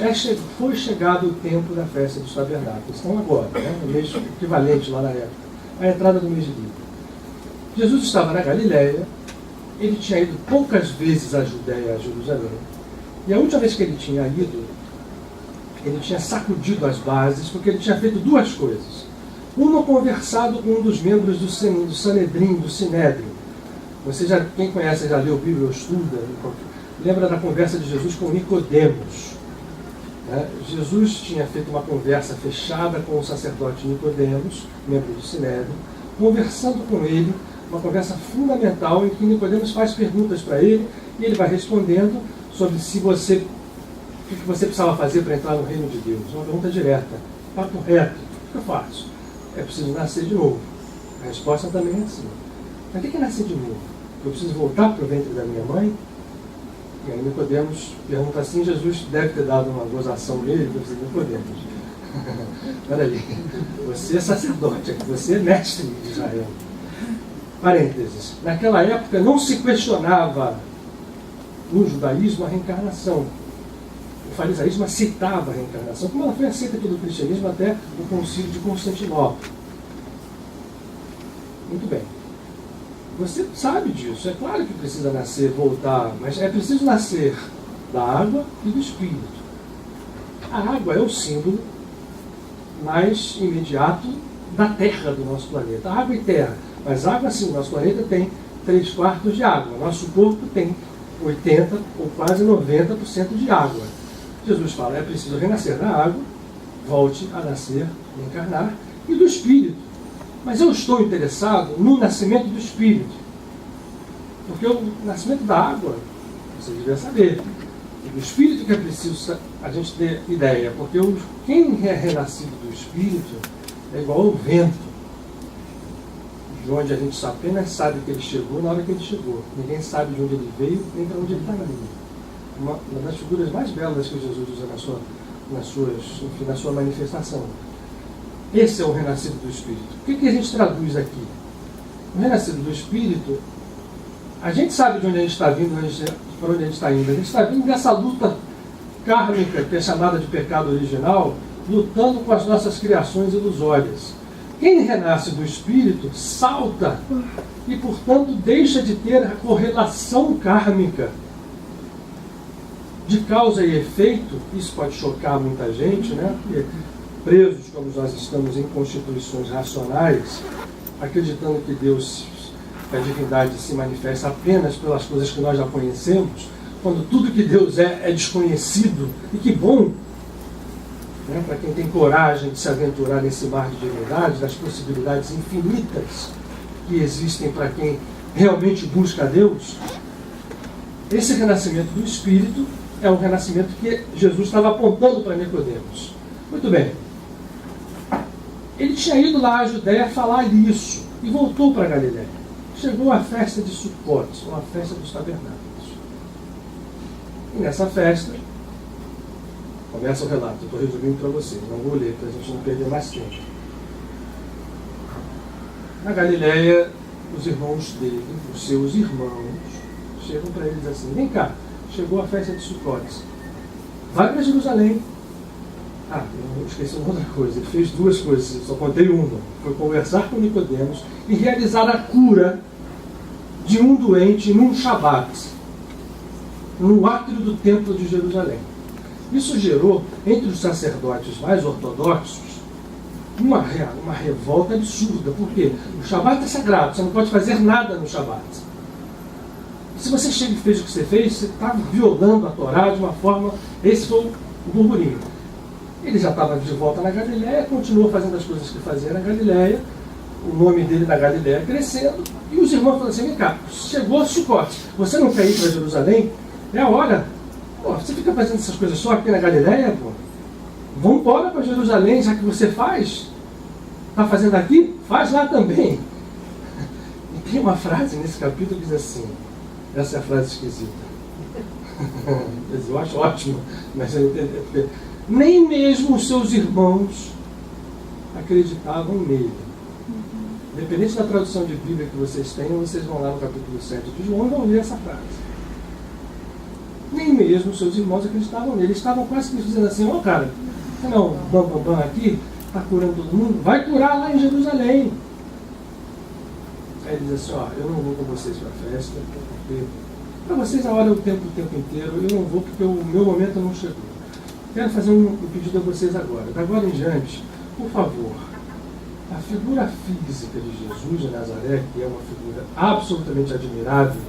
Foi chegado o tempo da festa dos tabernáculos. Então agora, né, no mês equivalente lá na época, a entrada do mês de Livro. Jesus estava na Galileia, ele tinha ido poucas vezes à Judéia, a Jerusalém, e a última vez que ele tinha ido, ele tinha sacudido as bases, porque ele tinha feito 2 coisas. Uma, conversado com um dos membros do Sanedrim, do Sinédrio. Quem conhece, já leu Bíblia ou estuda, lembra da conversa de Jesus com Nicodemos. Jesus tinha feito uma conversa fechada com o sacerdote Nicodemos, membro do Sinédrio, conversando com ele, uma conversa fundamental em que Nicodemos faz perguntas para ele e ele vai respondendo sobre o que você precisava fazer para entrar no reino de Deus. Uma pergunta direta, papo reto. O que eu faço? É preciso nascer de novo. A resposta também é assim. Mas o que é nascer de novo? Eu preciso voltar para o ventre da minha mãe? E aí Nicodemos pergunta assim, Jesus deve ter dado uma gozação nele, para dizer, Nicodemos, olha ali, você é sacerdote, você é mestre de Israel. Parênteses, naquela época não se questionava no judaísmo a reencarnação. O farisaísmo aceitava a reencarnação, como ela foi aceita pelo cristianismo até o concílio de Constantinopla. Muito bem. Você sabe disso. É claro que precisa nascer, voltar, mas é preciso nascer da água e do Espírito. A água é o símbolo mais imediato da terra do nosso planeta. Água e terra. Mas água, sim, nosso planeta tem 3/4 de água. Nosso corpo tem 80% ou quase 90% de água. Jesus fala, é preciso renascer da água, volte a nascer, encarnar, e do Espírito. Mas eu estou interessado no nascimento do Espírito. Porque o nascimento da água, você devia saber. E do Espírito que é preciso a gente ter ideia. Porque quem é renascido do Espírito é igual ao vento. De onde a gente apenas sabe que ele chegou na hora que ele chegou. Ninguém sabe de onde ele veio, nem para onde ele está indo. Uma das figuras mais belas que Jesus usa na sua manifestação. Esse é o renascido do Espírito. O que a gente traduz aqui? O renascido do Espírito, a gente sabe de onde a gente está vindo, para onde a gente está indo. A gente está vindo dessa luta kármica, que é chamada de pecado original, lutando com as nossas criações ilusórias. Quem renasce do Espírito salta e, portanto, deixa de ter a correlação kármica de causa e efeito. Isso pode chocar muita gente, né? Porque presos como nós estamos em constituições racionais, acreditando que Deus, que a divindade se manifesta apenas pelas coisas que nós já conhecemos, quando tudo que Deus é desconhecido. E que bom, né, para quem tem coragem de se aventurar nesse mar de divindade, das possibilidades infinitas que existem para quem realmente busca a Deus. Esse renascimento do Espírito é o renascimento que Jesus estava apontando para Nicodemos. Muito bem. Ele tinha ido lá à Judéia falar isso. e voltou para Galiléia. Chegou à festa de Sucotes, uma festa dos tabernáculos. E nessa festa, começa o relato, eu estou resumindo para vocês, não vou ler para a gente não perder mais tempo. Na Galiléia, os irmãos dele, os seus irmãos, chegam para eles assim: vem cá, chegou a festa de Sucotes, vai para Jerusalém. Ah, eu esqueci uma outra coisa, ele fez duas coisas, eu só contei uma. Foi conversar com Nicodemos e realizar a cura de um doente num Shabat, no átrio do templo de Jerusalém. Isso gerou, entre os sacerdotes mais ortodoxos, uma revolta absurda, porque o Shabat é sagrado, você não pode fazer nada no Shabat. Se você chega e fez o que você fez, você está violando a Torá de uma forma... Esse foi o burburinho. Ele já estava de volta na Galiléia, continuou fazendo as coisas que fazia na Galiléia, o nome dele na Galiléia crescendo, e os irmãos falaram assim: vem cá, chegou a Sucotes, você não quer ir para Jerusalém? É a hora. Pô, você fica fazendo essas coisas só aqui na Galiléia, pô? Vamos embora para Jerusalém, já que você faz. Está fazendo aqui? Faz lá também. E tem uma frase nesse capítulo que diz assim, essa é a frase esquisita. Eu acho ótimo, mas eu entendi. Nem mesmo os seus irmãos acreditavam nele. Independente da tradução de Bíblia que vocês tenham, vocês vão lá no capítulo 7 de João e vão ler essa frase. Nem mesmo os seus irmãos acreditavam nele. Eles estavam quase que dizendo assim: ó, cara, você não, bam aqui, está curando todo mundo, vai curar lá em Jerusalém. Aí ele diz assim: ó, eu não vou com vocês para a festa, porque para vocês a hora é o tempo inteiro, eu não vou porque o meu momento não chegou. Quero fazer um pedido a vocês agora. Da agora em diante, por favor, a figura física de Jesus de Nazaré, que é uma figura absolutamente admirável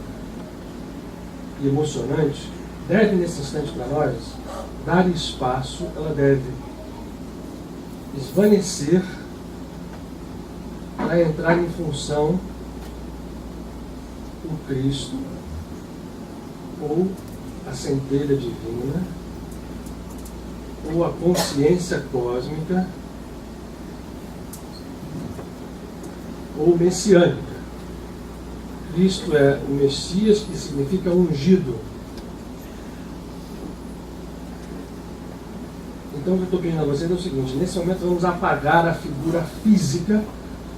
e emocionante, deve nesse instante para nós dar espaço, ela deve esvanecer para entrar em função o Cristo ou a centelha divina ou a consciência cósmica ou messiânica. Cristo é o Messias, que significa ungido. Então o que eu estou pedindo a vocês é o seguinte: nesse momento vamos apagar a figura física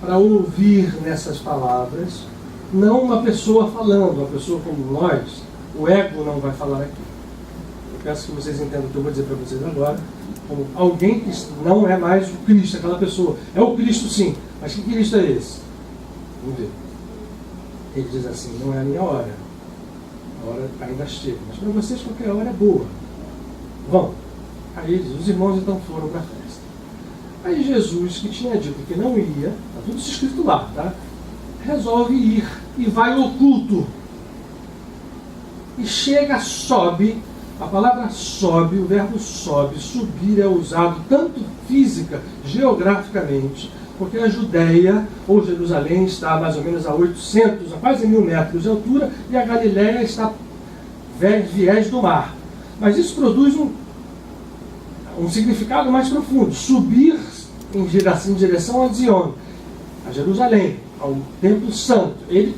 para ouvir nessas palavras não uma pessoa falando, uma pessoa como nós. O ego não vai falar aqui. Peço que vocês entendam o que eu vou dizer para vocês agora, como alguém que não é mais o Cristo, aquela pessoa. É o Cristo sim, mas que Cristo é esse? Vamos ver. Ele diz assim: não é a minha hora. A hora ainda chega, mas para vocês qualquer hora é boa. Vão. Aí os irmãos então foram para a festa. Aí Jesus, que tinha dito que não ia, está tudo escrito lá, tá? Resolve ir e vai oculto. E chega, sobe. A palavra sobe, o verbo sobe, subir é usado tanto física, geograficamente, porque a Judéia, ou Jerusalém, está mais ou menos a 800, a quase 1000 metros de altura, e a Galiléia está viés do mar. Mas isso produz um significado mais profundo: subir em direção a Zion, a Jerusalém, ao Templo Santo. Ele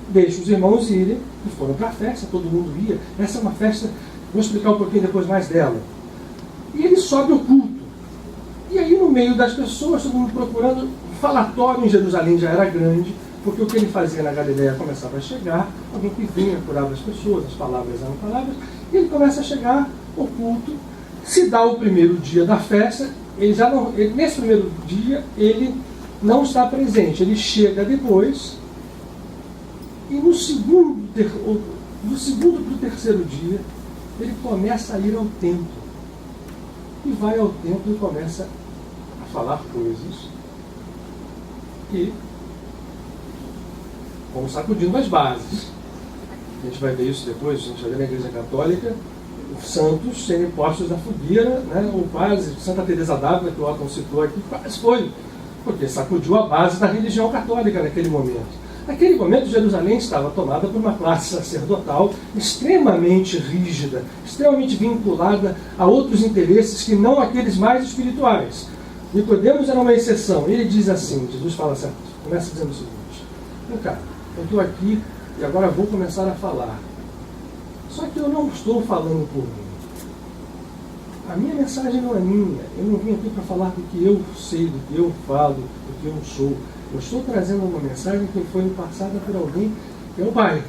deixa os irmãos irem e foram para a festa, todo mundo ia. Essa é uma festa, vou explicar um pouquinho depois mais dela. E ele sobe oculto. E aí no meio das pessoas, todo mundo procurando, o falatório em Jerusalém já era grande, porque o que ele fazia na Galiléia começava a chegar, alguém que vinha, curava as pessoas, as palavras eram palavras, e ele começa a chegar oculto. Se dá o primeiro dia da festa, nesse primeiro dia ele não está presente, ele chega depois, e no segundo para o terceiro dia, ele começa a ir ao templo. E vai ao templo e começa a falar coisas que vão sacudindo as bases. A gente vai ver isso depois, a gente vai ver na Igreja Católica, os santos serem postos na fogueira, né, ou quase, Santa Teresa d'Ávila, que o Otton citou aqui, quase foi, porque sacudiu a base da religião católica naquele momento. Naquele momento, Jerusalém estava tomada por uma classe sacerdotal extremamente rígida, extremamente vinculada a outros interesses que não aqueles mais espirituais. Nicodemos era uma exceção. Ele diz assim, Jesus fala Começa dizendo o seguinte: vem cá, eu estou aqui e agora vou começar a falar. Só que eu não estou falando por mim. A minha mensagem não é minha. Eu não vim aqui para falar do que eu sei, do que eu falo, do que eu sou. Eu estou trazendo uma mensagem que foi me passada por alguém que é o Pai.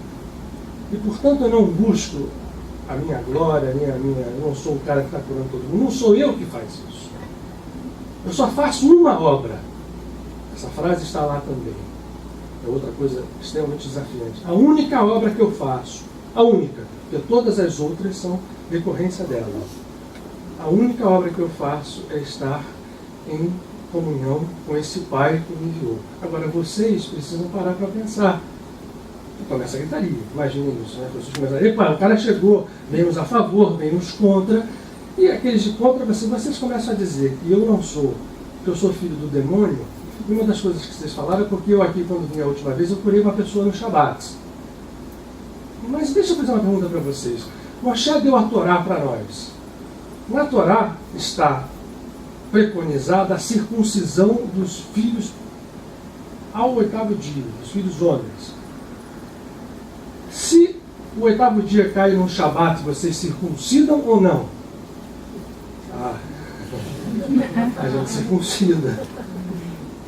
E, portanto, eu não busco a minha glória, eu não sou o cara que está curando todo mundo. Não sou eu que faz isso. Eu só faço uma obra. Essa frase está lá também. É outra coisa extremamente desafiante. A única obra que eu faço, a única, porque todas as outras são decorrência dela. A única obra que eu faço é estar em comunhão com esse Pai que me enviou. Agora, vocês precisam parar para pensar. E começa a gritaria. Imaginem isso, né? As pessoas começam a dizer: epa, o cara chegou, vem nos a favor, vem nos contra. E aqueles de contra, vocês começam a dizer que eu não sou, que eu sou filho do demônio. E uma das coisas que vocês falaram é porque eu aqui, quando vim a última vez, eu curei uma pessoa no Shabat. Mas deixa eu fazer uma pergunta para vocês. Moshe deu a Torá para nós. Na Torá está preconizada a circuncisão dos filhos ao 8º dia, dos filhos homens. Se o 8º dia cai num Shabat, vocês circuncidam ou não? A gente circuncida.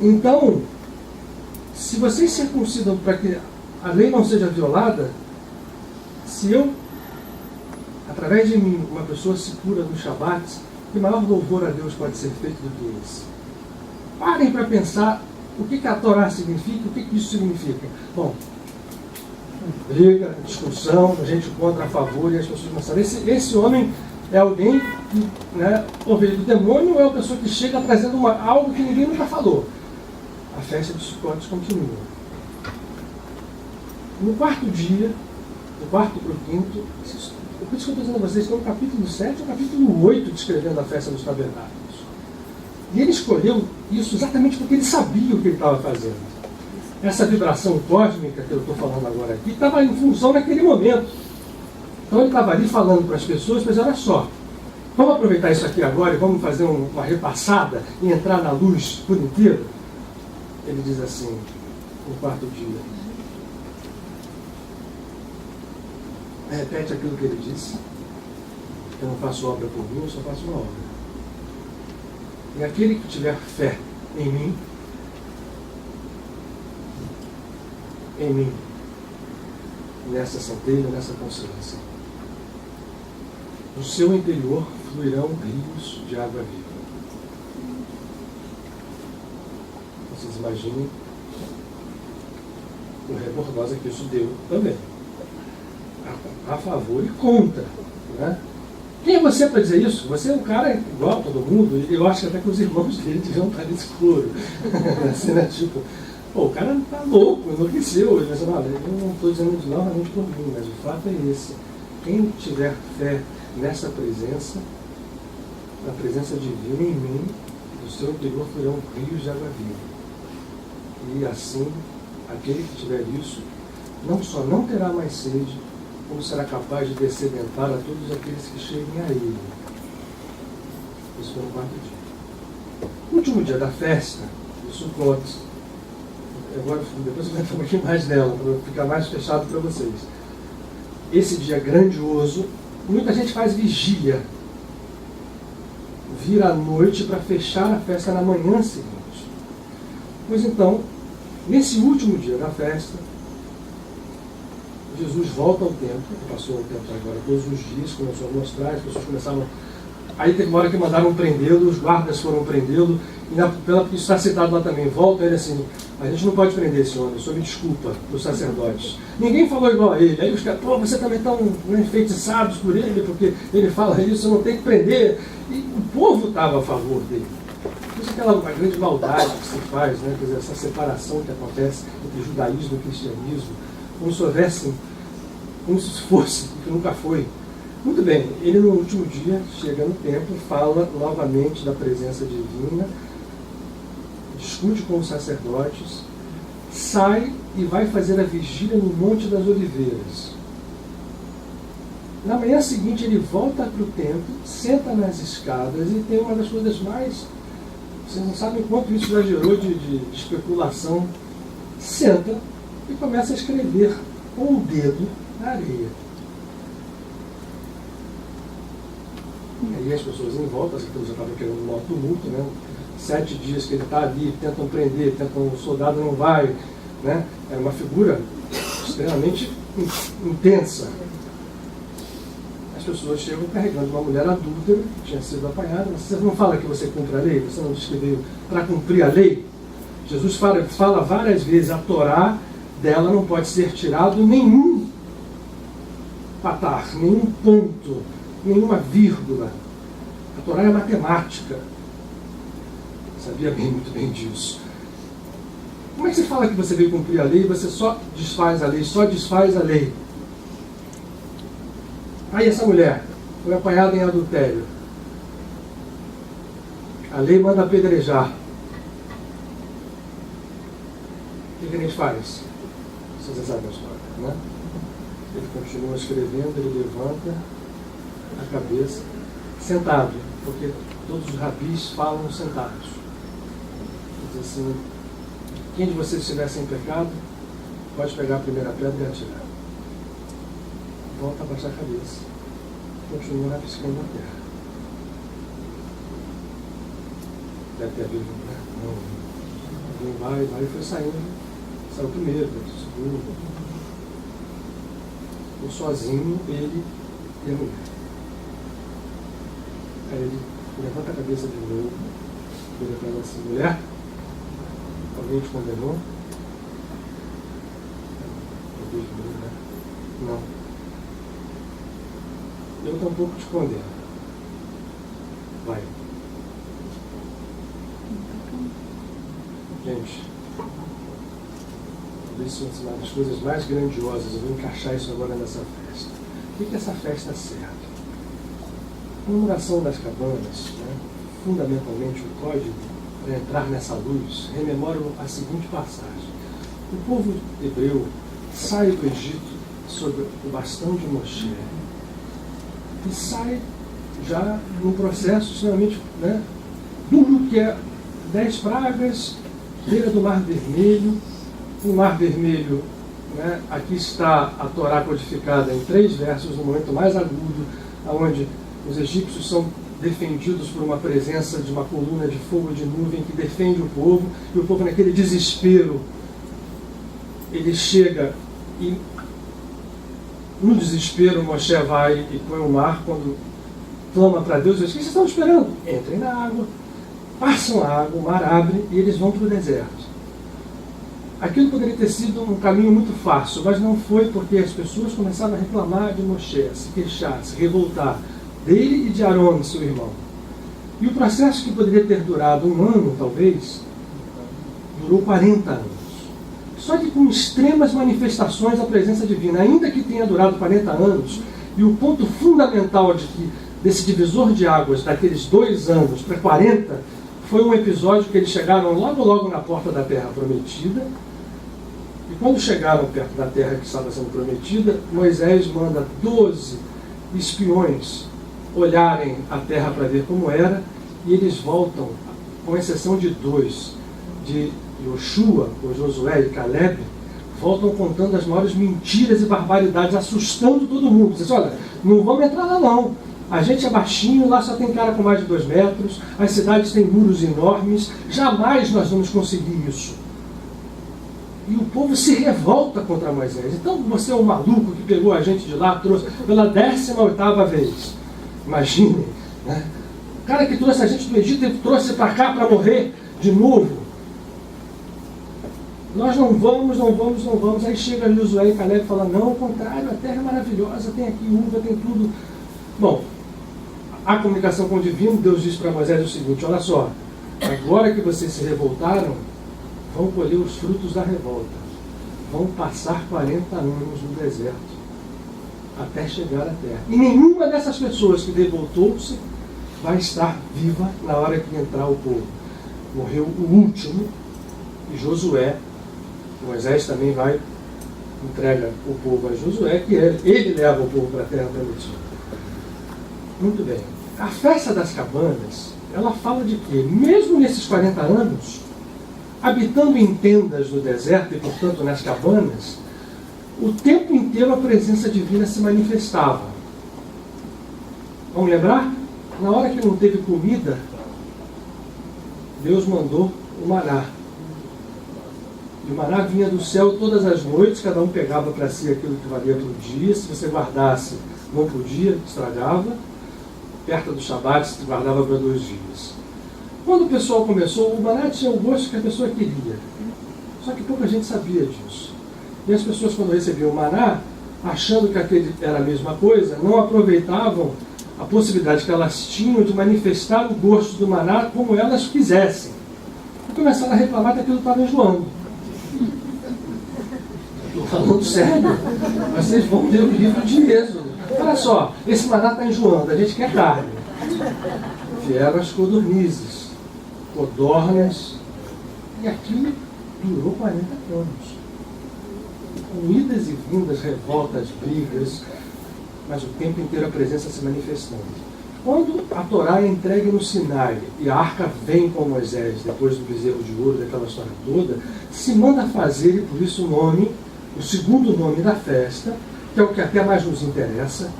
Então, se vocês circuncidam para que a lei não seja violada, se eu, através de mim, uma pessoa se cura no Shabat, que maior louvor a Deus pode ser feito do que esse? Parem para pensar o que a Torá significa, o que isso significa. Bom, briga, discussão, a gente contra, a favor, e as pessoas começaram. Esse homem é alguém que, né, ou veio do demônio, ou é uma pessoa que chega trazendo algo que ninguém nunca falou. A festa dos Sucotes continua. No 4º dia, do 4º para o 5º, por isso que eu estou dizendo a vocês, tem um capítulo 7 e um capítulo 8 descrevendo a festa dos tabernáculos. E ele escolheu isso exatamente porque ele sabia o que ele estava fazendo. Essa vibração cósmica que eu estou falando agora aqui estava em função naquele momento. Então ele estava ali falando para as pessoas, mas olha só, vamos aproveitar isso aqui agora e vamos fazer uma repassada e entrar na luz por inteiro? Ele diz assim, no 4º dia. Repete aquilo que ele disse. Eu não faço obra por mim, eu só faço uma obra. E aquele que tiver fé em mim, nessa centelha, nessa consciência, no seu interior fluirão rios de água viva. Vocês imaginem o rebordosa que isso deu também. A favor e contra. Né? Quem é você para dizer isso? Você é um cara igual a todo mundo, e eu acho que até que os irmãos dele deviam estar nesse coro. Assim, né? Tipo, pô, o cara está louco, enlouqueceu. Ele vai olha, eu não estou dizendo isso novamente por mim, mas o fato é esse. Quem tiver fé nessa presença, na presença divina em mim, do seu interior fluirão rios de água viva. E assim, aquele que tiver isso, não só não terá mais sede, como será capaz de descedentar a todos aqueles que cheguem a ele. Isso foi no 4º dia. No último dia da festa, do Sukkot, agora depois eu vou entrar um pouquinho mais nela, para ficar mais fechado para vocês. Esse dia grandioso, muita gente faz vigília. Vira à noite para fechar a festa na manhã seguinte. Pois então, nesse último dia da festa, Jesus volta ao templo, passou o templo agora todos os dias, começou a mostrar, as pessoas começaram. Aí teve uma hora que mandaram prendê-lo, os guardas foram prendê-lo, e isso está citado lá também. Volta ele assim: a gente não pode prender esse homem, só me desculpa, os sacerdotes. Ninguém falou igual a ele. Aí os caras, pô, você também estão enfeitiçados por ele, porque ele fala isso, não tem que prender. E o povo estava a favor dele. Isso é aquela grande maldade que se faz, né? Quer dizer, essa separação que acontece entre judaísmo e cristianismo, como se houvesse, como se fosse, que nunca foi. Muito bem, ele no último dia chega no templo, fala novamente da presença divina, discute com os sacerdotes, sai e vai fazer a vigília no Monte das Oliveiras. Na manhã seguinte ele volta para o templo, senta nas escadas e tem uma das coisas mais... Vocês não sabem quanto isso já gerou de especulação senta e começa a escrever com o dedo na areia. E aí as pessoas em volta, as pessoas já estavam querendo um maior tumulto, né? 7 dias que ele está ali, tentam prender, o soldado não vai, né? É uma figura extremamente intensa. As pessoas chegam carregando uma mulher adúltera que tinha sido apanhada. Você não fala que você cumpre a lei? Você não diz que veio para cumprir a lei? Jesus fala várias vezes, a Torá dela não pode ser tirado nenhum patar, nenhum ponto, nenhuma vírgula. A Torá é matemática. Sabia muito bem disso. Como é que você fala que você veio cumprir a lei e você só desfaz a lei, só desfaz a lei? Aí essa mulher foi apanhada em adultério. A lei manda apedrejar. O que a gente faz? Vocês já sabem a história, né? Ele continua escrevendo, ele levanta a cabeça, sentado, porque todos os rabis falam sentados. Diz assim, quem de vocês estiver sem pecado, pode pegar a primeira pedra e atirar. Volta a baixar a cabeça. Continua rabiscando a terra. Deve ter havido, né? Não. Alguém vai e foi saindo. Saiu primeiro, segundo. Ficou sozinho, ele e a mulher. Aí ele levanta a cabeça de novo, vira para ela assim, mulher, alguém te condenou? Não. Eu tampouco te condeno. Vai. Gente, talvez isso seja uma das coisas mais grandiosas. Eu vou encaixar isso agora nessa festa. O que essa festa serve? A comemoração das cabanas, né, fundamentalmente o código, para entrar nessa luz, rememora a seguinte passagem. O povo hebreu sai do Egito sob o bastão de Moshe e sai já num processo extremamente, né, duro, que é 10 pragas, beira do Mar Vermelho. O Mar Vermelho, né, aqui está a Torá codificada em 3 versos, no momento mais agudo, onde os egípcios são defendidos por uma presença de uma coluna de fogo e de nuvem que defende o povo, e o povo naquele desespero, ele chega e no desespero Moshe vai e põe o mar, quando clama para Deus, diz, o que vocês estão esperando? Entrem na água, passam a água, o mar abre e eles vão para o deserto. Aquilo poderia ter sido um caminho muito fácil, mas não foi, porque as pessoas começaram a reclamar de Moshe, se queixar, se revoltar, dele e de Arão, seu irmão. E o processo que poderia ter durado 1 ano, talvez, durou 40 anos. Só que com extremas manifestações da presença divina, ainda que tenha durado 40 anos, e o ponto fundamental desse divisor de águas, daqueles 2 anos para 40, foi um episódio que eles chegaram logo na porta da terra prometida, e quando chegaram perto da terra que estava sendo prometida, Moisés manda 12 espiões olharem a terra para ver como era, e eles voltam, com exceção de 2, de Yoshua, ou Josué e Caleb, voltam contando as maiores mentiras e barbaridades, assustando todo mundo. Vocês olha, não vamos entrar lá não. A gente é baixinho, lá só tem cara com mais de 2 metros, as cidades têm muros enormes, jamais nós vamos conseguir isso. E o povo se revolta contra Moisés. Então você é um maluco que pegou a gente de lá, trouxe pela 18ª vez. Imaginem, né? O cara que trouxe a gente do Egito, ele trouxe para cá para morrer de novo. Nós não vamos. Aí chega Josué e Caleb e fala, não, ao contrário, a terra é maravilhosa, tem aqui uva, tem tudo. Bom, a comunicação com o divino, Deus diz para Moisés o seguinte, olha só, agora que vocês se revoltaram, vão colher os frutos da revolta. Vão passar 40 anos no deserto, até chegar à terra. E nenhuma dessas pessoas que revoltou-se vai estar viva na hora que entrar o povo. Morreu o último, e Josué, Moisés também vai, entrega o povo a Josué, que ele leva o povo para a terra prometida. Muito bem. A festa das cabanas, ela fala de quê? Mesmo nesses 40 anos, habitando em tendas no deserto e, portanto, nas cabanas, o tempo inteiro a presença divina se manifestava. Vamos lembrar? Na hora que não teve comida, Deus mandou o maná. E o maná vinha do céu todas as noites, cada um pegava para si aquilo que valia para o dia. Se você guardasse, não podia, estragava. Perto do Shabat, se guardava para 2 dias. Quando o pessoal começou, o maná tinha o gosto que a pessoa queria. Só que pouca gente sabia disso. E as pessoas, quando recebiam o maná, achando que aquele era a mesma coisa, não aproveitavam a possibilidade que elas tinham de manifestar o gosto do maná como elas quisessem. E começaram a reclamar que aquilo estava enjoando. Estou falando sério. Vocês vão ler o livro de Êxodo. Olha só, esse maná está enjoando, a gente quer carne. Vieram as codornizes, codornas, e aquilo durou 40 anos. Com idas e vindas, revoltas, brigas, mas o tempo inteiro a presença se manifestando. Quando a Torá é entregue no Sinai e a arca vem com Moisés, depois do bezerro de ouro, daquela história toda, se manda fazer, e por isso o nome, o segundo nome da festa, que é o que até mais nos interessa,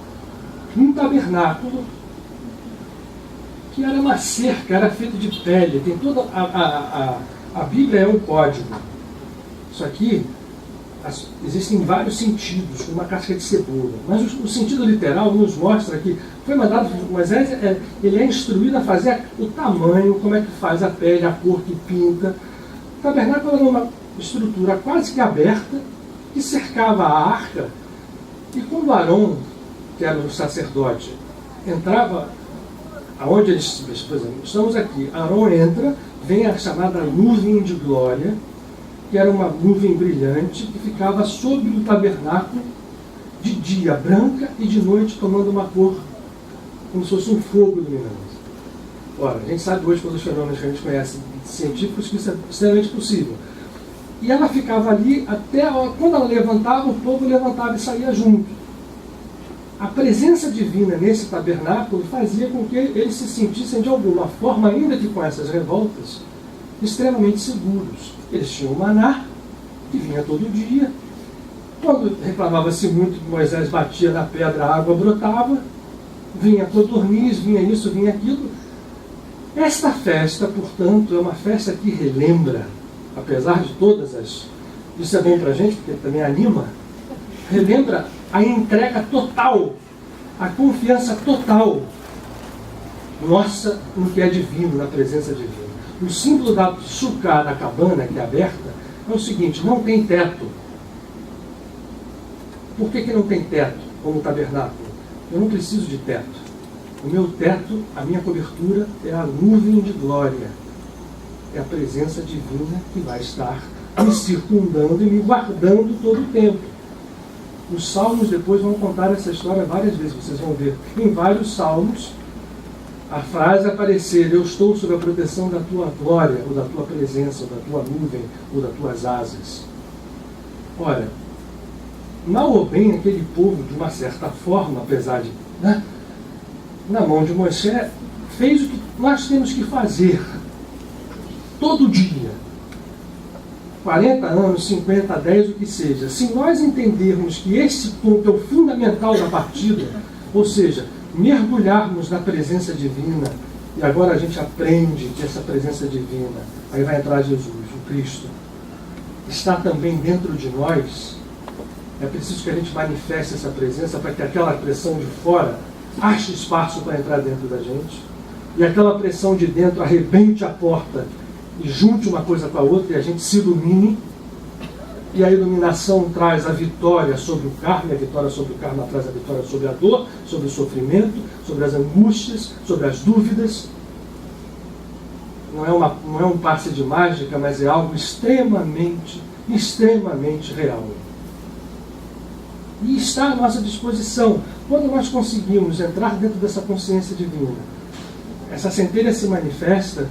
um tabernáculo que era uma cerca, era feito de pele. Tem toda a Bíblia é um código. Isso aqui existem vários sentidos, como uma casca de cebola. Mas o sentido literal nos mostra que foi mandado Moisés, ele é instruído a fazer o tamanho, como é que faz a pele, a cor que pinta. O tabernáculo era uma estrutura quase que aberta que cercava a arca. E quando Arão, que era o sacerdote, entrava aonde eles, por exemplo, estamos aqui, Arão entra, vem a chamada nuvem de glória, que era uma nuvem brilhante que ficava sobre o tabernáculo de dia branca e de noite tomando uma cor como se fosse um fogo iluminando. Ora, a gente sabe hoje pelos fenômenos que a gente conhece científicos que isso é extremamente possível. E ela ficava ali até quando ela levantava, o povo levantava e saía junto. A presença divina nesse tabernáculo fazia com que eles se sentissem de alguma forma, ainda que com essas revoltas, extremamente seguros. Eles tinham o maná, que vinha todo dia. Quando reclamava-se muito que Moisés batia na pedra, a água brotava. Vinha codorniz, vinha isso, vinha aquilo. Esta festa, portanto, é uma festa que relembra, apesar de todas as... Isso é bom para a gente, porque também anima. Relembra a entrega total, a confiança total nossa no que é divino, na presença divina. O símbolo da sucá, da cabana, que é aberta, é o seguinte: não tem teto. Por que não tem teto, como o tabernáculo? Eu não preciso de teto. O meu teto, a minha cobertura, é a nuvem de glória. É a presença divina que vai estar me circundando e me guardando todo o tempo. Os salmos depois vão contar essa história várias vezes. Vocês vão ver em vários salmos a frase aparecer: eu estou sob a proteção da tua glória, ou da tua presença, ou da tua nuvem, ou das tuas asas. Ora, mal ou bem, aquele povo, de uma certa forma, apesar de, na mão de Moisés, fez o que nós temos que fazer todo dia. 40 anos, 50, 10, o que seja. Se nós entendermos que esse ponto é o fundamental da partida, ou seja, mergulharmos na presença divina, e agora a gente aprende que essa presença divina, aí vai entrar Jesus, o Cristo, está também dentro de nós. É preciso que a gente manifeste essa presença para que aquela pressão de fora ache espaço para entrar dentro da gente, e aquela pressão de dentro arrebente a porta e junte uma coisa com a outra e a gente se ilumine. E a iluminação traz a vitória sobre o karma, e a vitória sobre o karma traz a vitória sobre a dor, sobre o sofrimento, sobre as angústias, sobre as dúvidas. Não é um passe de mágica, mas é algo extremamente, extremamente real. E está à nossa disposição. Quando nós conseguimos entrar dentro dessa consciência divina, essa centelha se manifesta,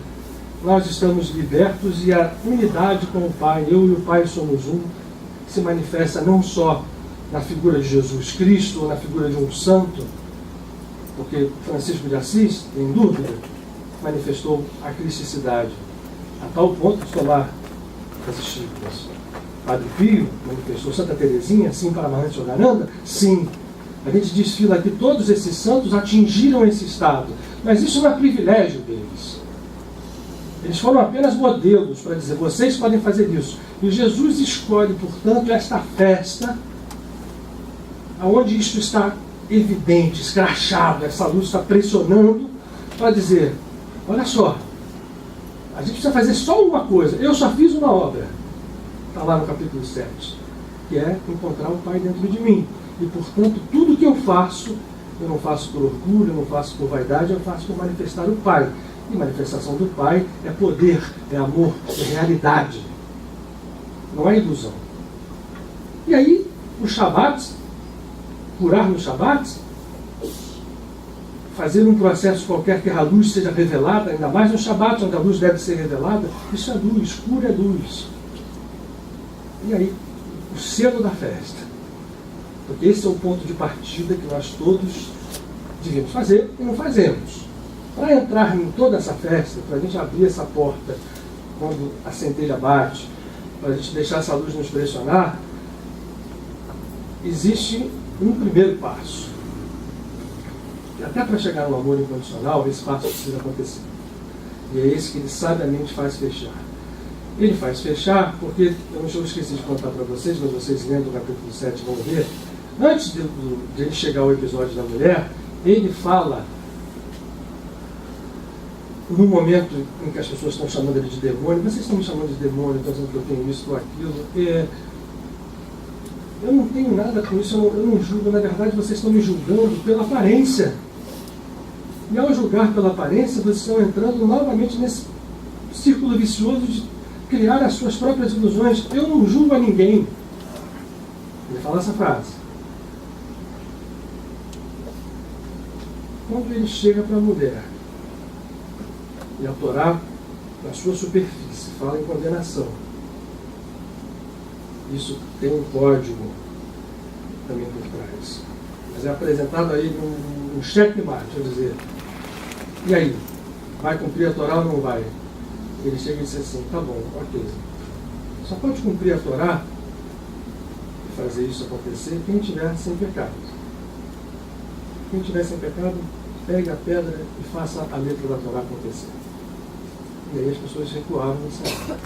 nós estamos libertos, e a unidade com o Pai, eu e o Pai somos um, se manifesta não só na figura de Jesus Cristo ou na figura de um santo, porque Francisco de Assis, sem dúvida, manifestou a cristicidade a tal ponto de tomar Martas e Chico. Padre Pio manifestou, Santa Teresinha, sim, para Amarante Yogananda, sim. A gente desfila que todos esses santos atingiram esse estado, mas isso não é privilégio deles. Eles foram apenas modelos para dizer, vocês podem fazer isso. E Jesus escolhe, portanto, esta festa, onde isto está evidente, escrachado, essa luz está pressionando, para dizer, olha só, a gente precisa fazer só uma coisa, eu só fiz uma obra, está lá no capítulo 7, que é encontrar o Pai dentro de mim. E, portanto, tudo que eu não faço por orgulho, eu não faço por vaidade, eu faço por manifestar o Pai. E manifestação do Pai é poder, é amor, é realidade. Não é ilusão. E aí, o Shabat, curar no Shabat, fazer um processo qualquer que a luz seja revelada, ainda mais no Shabat, onde a luz deve ser revelada, isso é luz, cura é luz. E aí, o selo da festa. Porque esse é o ponto de partida que nós todos devemos fazer e não fazemos. Para entrar em toda essa festa, para a gente abrir essa porta quando a centelha bate, para a gente deixar essa luz nos pressionar, existe um primeiro passo. E até para chegar no amor incondicional, esse passo precisa acontecer. E é esse que ele sabiamente faz fechar. Ele faz fechar porque, eu esqueci de contar para vocês, mas vocês lendo o capítulo 7 vão ver, antes de ele chegar ao episódio da mulher, ele fala, no momento em que as pessoas estão chamando ele de demônio, vocês estão me chamando de demônio, estão dizendo que eu tenho isso ou aquilo, eu não tenho nada com isso, eu não julgo, na verdade vocês estão me julgando pela aparência. E ao julgar pela aparência, vocês estão entrando novamente nesse círculo vicioso de criar as suas próprias ilusões. Eu não julgo a ninguém. Ele fala essa frase. Quando ele chega para a mulher, e a Torá, na sua superfície, fala em condenação. Isso tem um código também por trás. Mas é apresentado aí um checkmate, quer dizer, e aí? Vai cumprir a Torá ou não vai? Ele chega e diz assim, tá bom, ok. Só pode cumprir a Torá e fazer isso acontecer quem estiver sem pecado. Quem estiver sem pecado, pegue a pedra e faça a letra da Torá acontecer. E aí as pessoas recuaram e saíram.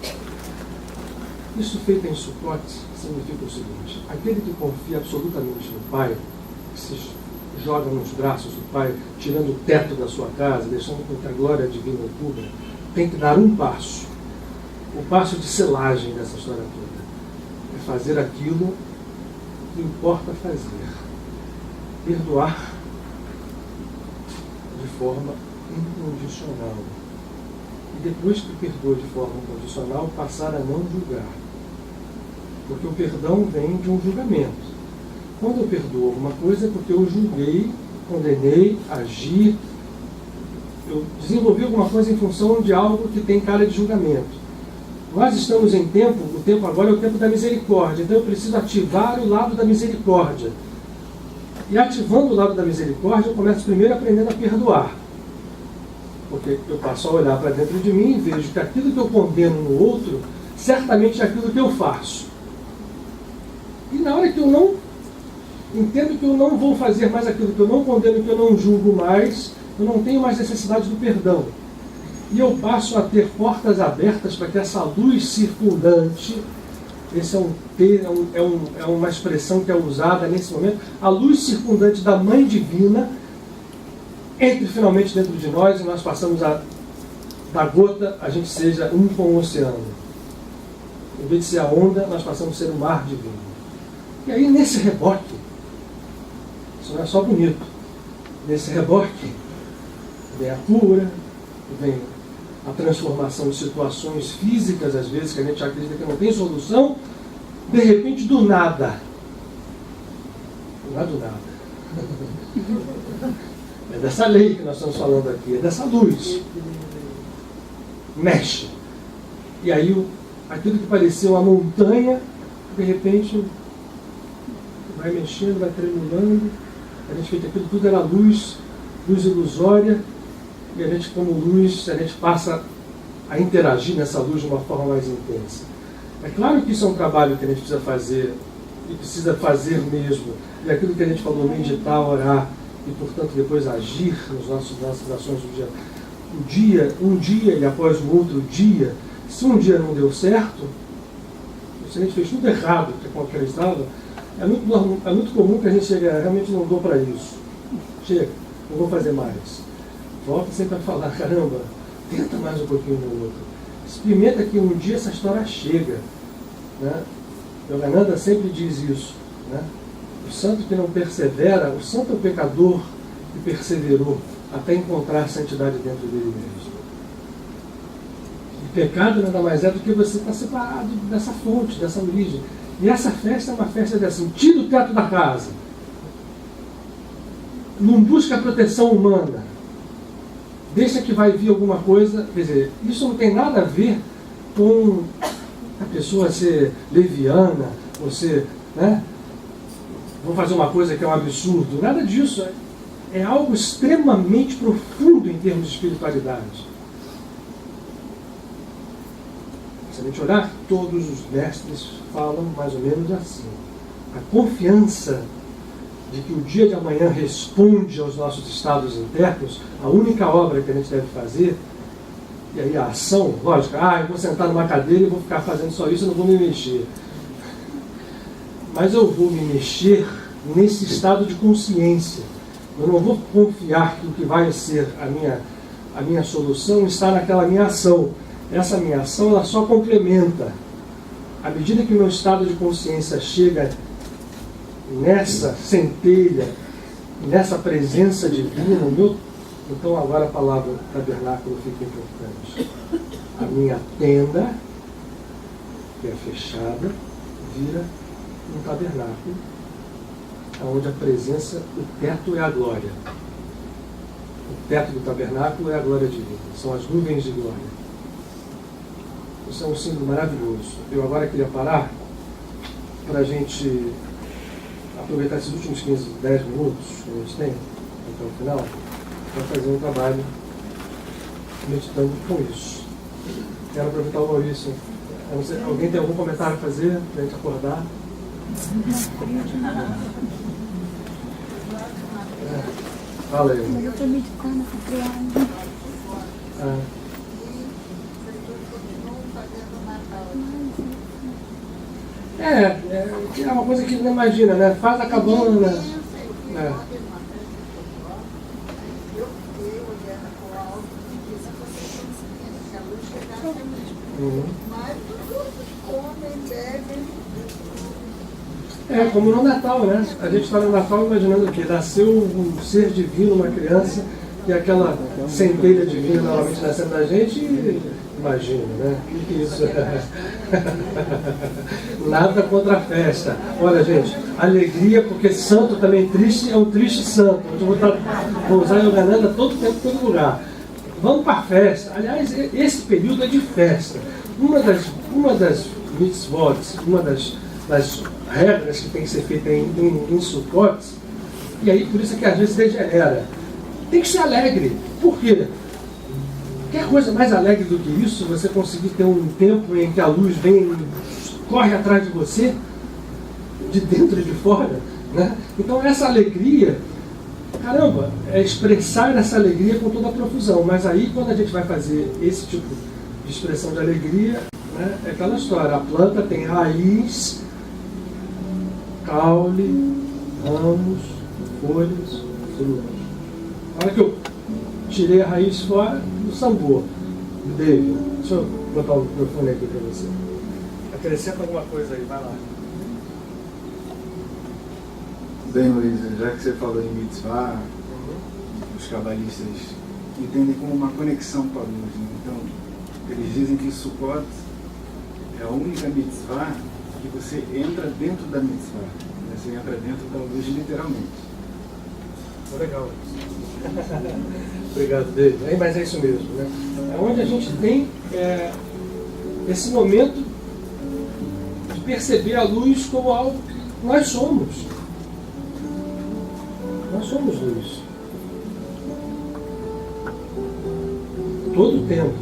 Isso feito em Sukkot significa o seguinte: aquele que confia absolutamente no Pai, que se joga nos braços do Pai, tirando o teto da sua casa, deixando com que a glória divina o cubra, tem que dar um passo. O passo de selagem dessa história toda é fazer aquilo que importa fazer. Perdoar de forma incondicional. E depois que perdoa de forma incondicional, passar a não julgar. Porque o perdão vem de um julgamento. Quando eu perdoo alguma coisa é porque eu julguei, condenei, agi, eu desenvolvi alguma coisa em função de algo que tem cara de julgamento. Nós estamos em tempo, o tempo agora é o tempo da misericórdia, então eu preciso ativar o lado da misericórdia. E ativando o lado da misericórdia, eu começo primeiro aprendendo a perdoar. Porque eu passo a olhar para dentro de mim e vejo que aquilo que eu condeno no outro, certamente é aquilo que eu faço. E na hora que eu não entendo que eu não vou fazer mais aquilo que eu não condeno, que eu não julgo mais, eu não tenho mais necessidade do perdão. E eu passo a ter portas abertas para que essa luz circundante, esse é uma expressão que é usada nesse momento, a luz circundante da Mãe Divina, entre finalmente dentro de nós e nós passamos da gota, a gente seja um com o oceano. Em vez de ser a onda, nós passamos a ser o mar divino. E aí nesse reboque, isso não é só bonito, nesse reboque vem a cura, vem a transformação de situações físicas, às vezes, que a gente acredita que não tem solução, de repente do nada. Não é do nada. É dessa lei que nós estamos falando aqui, é dessa luz. Mexe. E aí aquilo que parecia uma montanha, de repente vai mexendo, vai tremulando. A gente vê que aquilo tudo era luz ilusória, e a gente, como luz, a gente passa a interagir nessa luz de uma forma mais intensa. É claro que isso é um trabalho que a gente precisa fazer, e precisa fazer mesmo. E aquilo que a gente falou, meditar, orar, e portanto depois agir nossas ações do dia. Um dia e após o outro dia, se um dia não deu certo, se a gente fez tudo errado, que é como acreditava, é muito comum que a gente chegue, realmente não dou para isso. Chega, não vou fazer mais. Volta sempre a falar, caramba, tenta mais um pouquinho no outro. Experimenta que um dia essa história chega. Né? Yogananda sempre diz isso. Né? O santo que não persevera, o santo é o pecador que perseverou até encontrar santidade dentro dele mesmo. E pecado nada mais é do que você estar separado dessa fonte, dessa origem. E essa festa é uma festa de assim, tira o teto da casa. Não busca a proteção humana. Deixa que vai vir alguma coisa. Quer dizer, isso não tem nada a ver com a pessoa ser leviana, ou ser, né? Vou fazer uma coisa que é um absurdo. Nada disso. É algo extremamente profundo em termos de espiritualidade. Se a gente olhar, todos os mestres falam mais ou menos assim. A confiança de que o dia de amanhã responde aos nossos estados internos, a única obra que a gente deve fazer, e aí a ação, lógico, eu vou sentar numa cadeira e vou ficar fazendo só isso, eu não vou me mexer. Mas eu vou me mexer nesse estado de consciência. Eu não vou confiar que o que vai ser a minha solução está naquela minha ação. Essa minha ação, ela só complementa. À medida que o meu estado de consciência chega nessa centelha, nessa presença divina, então agora a palavra tabernáculo fica importante. A minha tenda, que é fechada, vira um tabernáculo, onde a presença, o teto é a glória. O teto do tabernáculo é a glória divina. São as nuvens de glória. Isso é um símbolo maravilhoso. Eu agora queria parar para a gente aproveitar esses últimos 10 minutos que a gente tem, até o final, para fazer um trabalho meditando com isso. Quero aproveitar o Maurício. Alguém tem algum comentário a fazer para a gente acordar? Fala aí. Mas eu estou meditando essa criança. É uma coisa que não imagina, né? Faz a cabana. Como no Natal, né? A gente está no Natal imaginando o quê? Nasceu um ser divino, uma criança, e aquela centelha divina novamente nascendo da gente, imagina, né? O que é isso? Nada contra a festa. Olha, gente, alegria, porque santo também triste é um triste santo. Eu vou usar a Yogananda todo tempo, todo lugar. Vamos para a festa. Aliás, esse período é de festa. Uma das mitzvot, uma das regras que tem que ser feita em Sukkot, e aí por isso é que às vezes degenera. Tem que ser alegre. Por quê? Quer coisa mais alegre do que isso? Você conseguir ter um tempo em que a luz vem, corre atrás de você, de dentro e de fora, né? Então essa alegria, caramba, é expressar essa alegria com toda a profusão. Mas aí quando a gente vai fazer esse tipo de expressão de alegria, né, é aquela história, a planta tem raiz, caule, ramos, folhas, frutos. Na hora que eu tirei a raiz fora, o sambor. David, deixa eu botar o microfone aqui para você. Acrescenta alguma coisa aí, vai lá. Bem, Luiz, já que você falou em mitzvah, os cabalistas entendem como uma conexão com a luz. Né? Então, eles dizem que Sukkot é a única mitzvah que você entra dentro da mitzvah. Você entra dentro da luz literalmente. Legal. Obrigado, David. Mas é isso mesmo, né? É onde a gente tem esse momento de perceber a luz como algo que nós somos. Nós somos luz. Todo o tempo.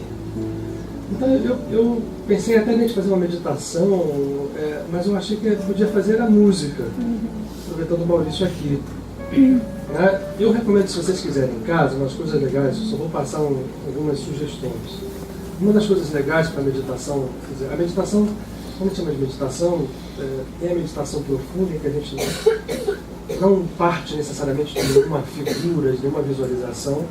Então eu pensei até em fazer uma meditação, mas eu achei que podia fazer a música, aproveitando o Maurício aqui. Né? Eu recomendo, se vocês quiserem em casa, umas coisas legais, eu só vou passar algumas sugestões. Uma das coisas legais para a meditação, a meditação, como a gente chama de meditação, tem a meditação profunda, em que a gente não parte necessariamente de nenhuma figura, de nenhuma visualização,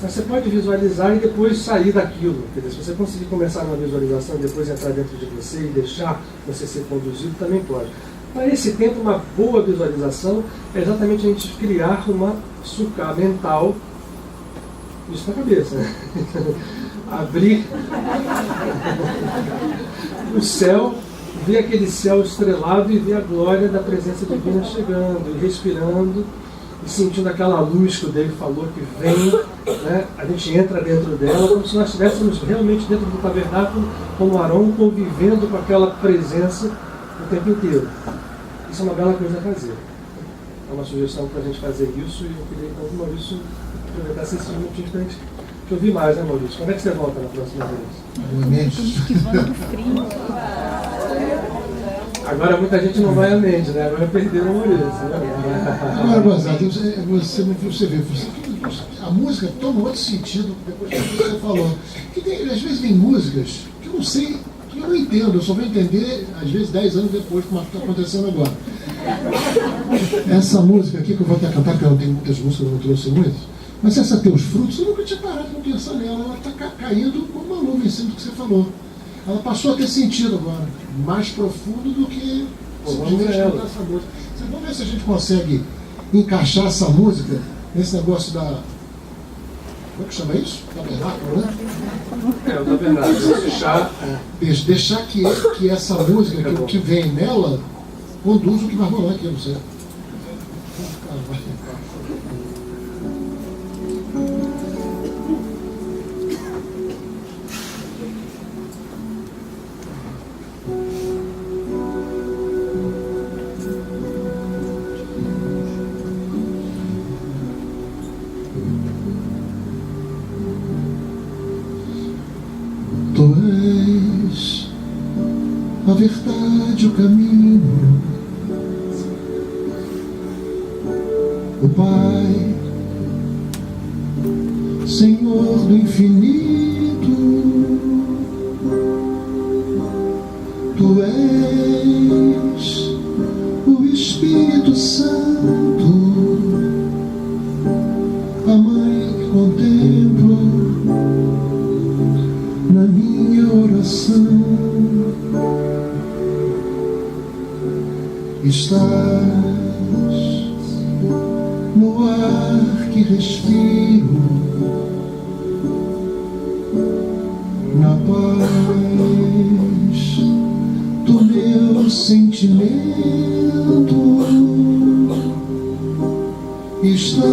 mas você pode visualizar e depois sair daquilo. Quer dizer, se você conseguir começar numa visualização e depois entrar dentro de você e deixar você ser conduzido, também pode. Para esse tempo, uma boa visualização é exatamente a gente criar uma suca mental, isso na cabeça, né? Abrir o céu, ver aquele céu estrelado e ver a glória da presença divina chegando e respirando e sentindo aquela luz que o David falou que vem, né? A gente entra dentro dela como se nós estivéssemos realmente dentro do tabernáculo, como Arão, convivendo com aquela presença o tempo inteiro. Isso é uma bela coisa a fazer. É uma sugestão para a gente fazer isso, e eu queria então que o Maurício aproveitasse esses minutinhos para a gente ouvir mais, né, Maurício? Quando é que você volta na próxima vez? Estamos esquivando do frio. Agora muita gente não vai a mente, né? Agora perderam o Maurício. Né? Agora, Gonzaga, você vê, a música toma outro sentido depois que você falou. Que às vezes tem músicas que eu não sei, que eu não entendo, eu só vou entender, às vezes, 10 anos depois, como está acontecendo agora. Essa música aqui, que eu vou até cantar, porque eu não tenho muitas músicas, eu não trouxe muitas, mas essa Teus Frutos, eu nunca tinha parado de pensar nela, ela está caindo como uma nuvem em cima do que você falou. Ela passou a ter sentido agora, mais profundo do que simplesmente cantar essa música. Vamos ver se a gente consegue encaixar essa música nesse negócio da... Como é que chama isso? Tabernáculo, né? O tabernáculo. Deixar que essa música, que vem nela, conduz o que vai rolar aqui, não sei. Tu és a verdade, o caminho, o Pai, Senhor do infinito. Tu és o Espírito Santo, a Mãe que contemplo na minha oração. Estás no ar que respiro, na paz do meu sentimento. Estás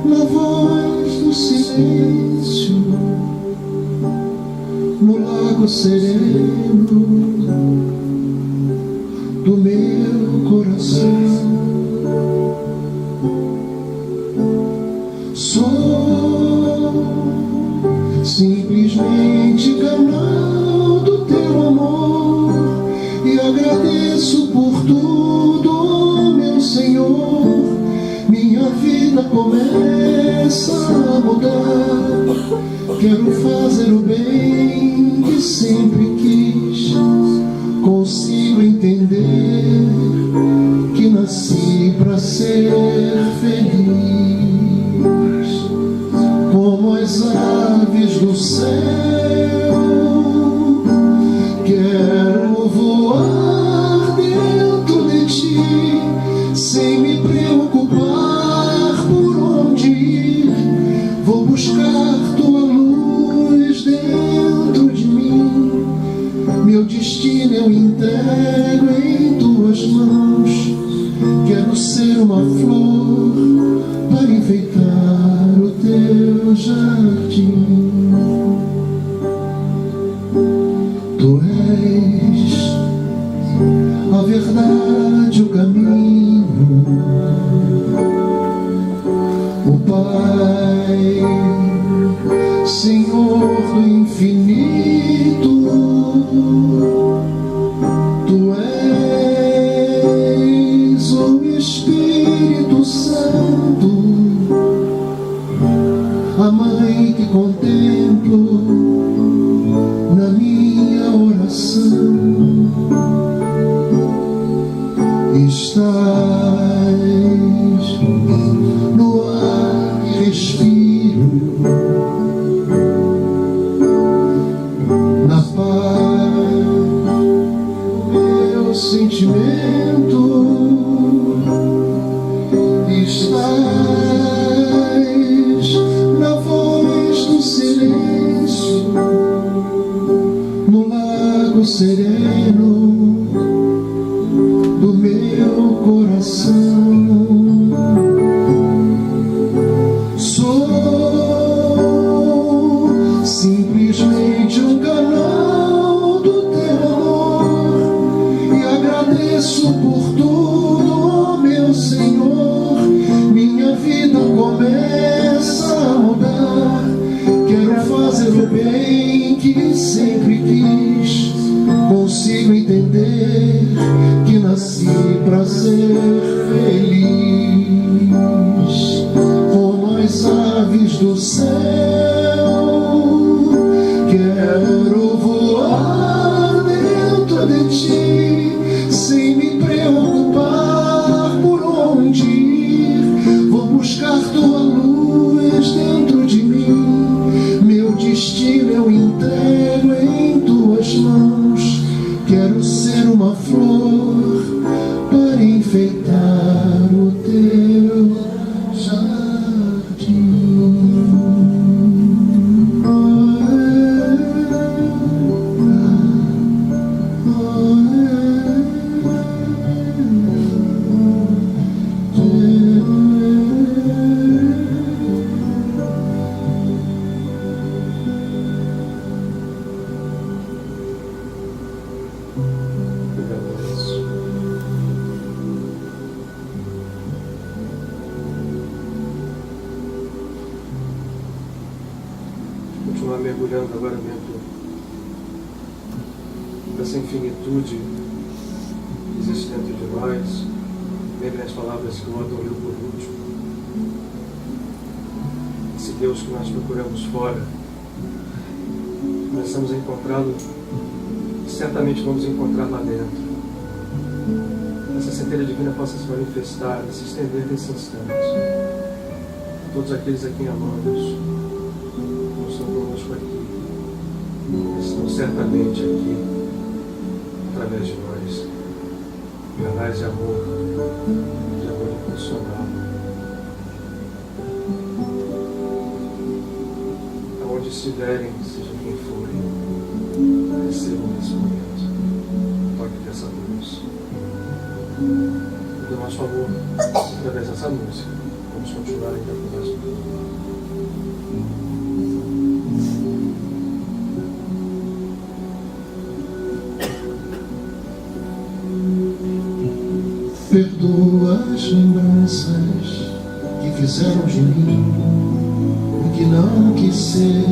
na voz do silêncio, no lago sereno do meu coração. Sou simplesmente canal do teu amor e agradeço por tudo, meu Senhor. Minha vida começa a mudar. Quero fazer o bem que sempre quis. Consigo entender que nasci para ser feliz, como as aves do céu. Quero voar dentro de ti, sem me preocupar por onde ir. Vou buscar tua luz dentro de mim. Meu destino eu entrego em tuas mãos. Quero ser uma flor para enfeitar o teu jardim. Tu és a verdade, o caminho, o Pai, Senhor do infinito, Tu és o Espírito Santo, a mãe que contemplo na minha oração. Estás no ar que respiro, na paz do meu sentimento. Estás na voz do silêncio, no lago sereno do meu coração. Sou simplesmente um canal do Teu amor e agradeço por tudo, ó meu Senhor. Minha vida começa a mudar. Quero fazer o bem que sempre quis. Consigo entender que nasci para ser feliz, como as aves do céu. Quero voar dentro de Ti, sem me preocupar por onde ir. Vou buscar Tua luz dentro de mim. Meu destino eu entrego em Tuas mãos. Quero ser uma flor para enfeitar o Teu jardim. Obrigado, Deus. Continuar mergulhando agora dentro dessa infinitude que existe dentro de nós. Lembrem as palavras que o Otto leu por último. Esse Deus que nós procuramos fora, começamos a encontrá-lo e certamente vamos encontrar lá dentro. Essa centelha divina possa se manifestar e se estender nesse instante. Todos aqueles a quem amamos não estão conosco aqui, mas estão certamente aqui através de nós. Canais de amor incondicional. Aonde estiverem, seja quem forem, recebam nesse momento o toque dessa luz. E do nosso amor, através dessa música, vamos continuar ainda conosco. Perdoa as lembranças que fizeram de mim o que não quis ser.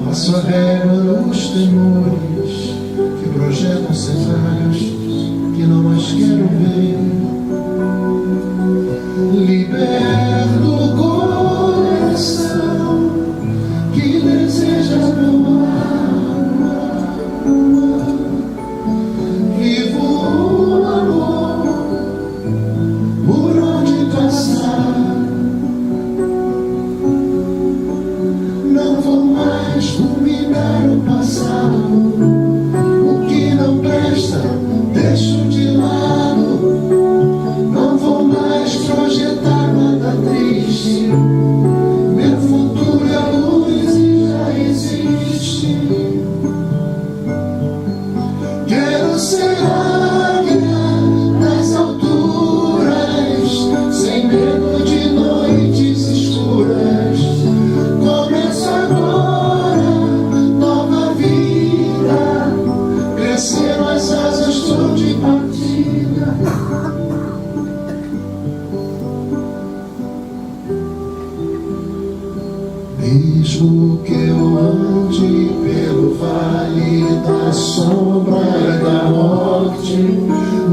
Passo a régua nos temores que projetam cenários que não mais quero ver. Liberto o coração que deseja amar. Vivo o amor por onde passar. Não vou mais ruminar o passado, o que não presta.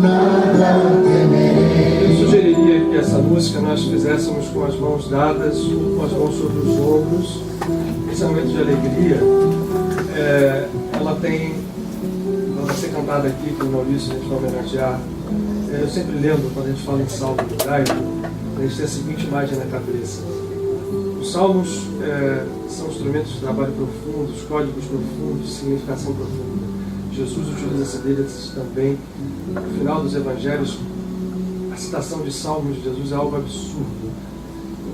nada temerei. Eu sugeriria que essa música nós fizéssemos com as mãos dadas, com as mãos sobre os ombros. Esse momento de alegria, ela vai ser cantada aqui pelo Maurício, a gente vai homenagear. Eu sempre lembro, quando a gente fala em salmo hebraico, a gente tem a seguinte imagem na cabeça. Os salmos são instrumentos de trabalho profundos, códigos profundos, de significação profunda. Jesus utiliza-se deles também. No final dos evangelhos, a citação de salmos de Jesus é algo absurdo.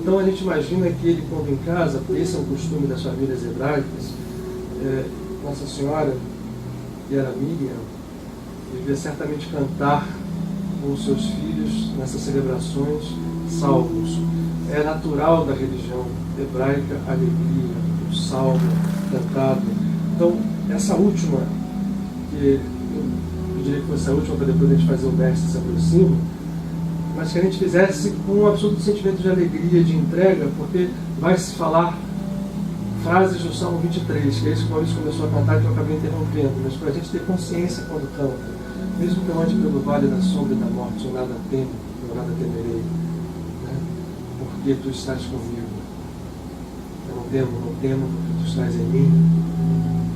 Então a gente imagina que ele, quando em casa, porque esse é um costume das famílias hebraicas, Nossa Senhora, que era Miriam, devia certamente cantar com os seus filhos nessas celebrações salmos. É natural da religião hebraica a alegria, o salmo cantado. Então, essa última, que eu diria que fosse a última, para depois a gente fazer o mestre se aproxima, mas que a gente fizesse com um absoluto sentimento de alegria, de entrega, porque vai se falar frases do Salmo 23, que é isso que o Maurício começou a cantar, que eu acabei interrompendo, mas para a gente ter consciência quando canta. Mesmo que eu ande pelo vale da sombra e da morte, eu nada temo, eu nada temerei, né? Porque tu estás comigo. Eu não temo, porque tu estás em mim.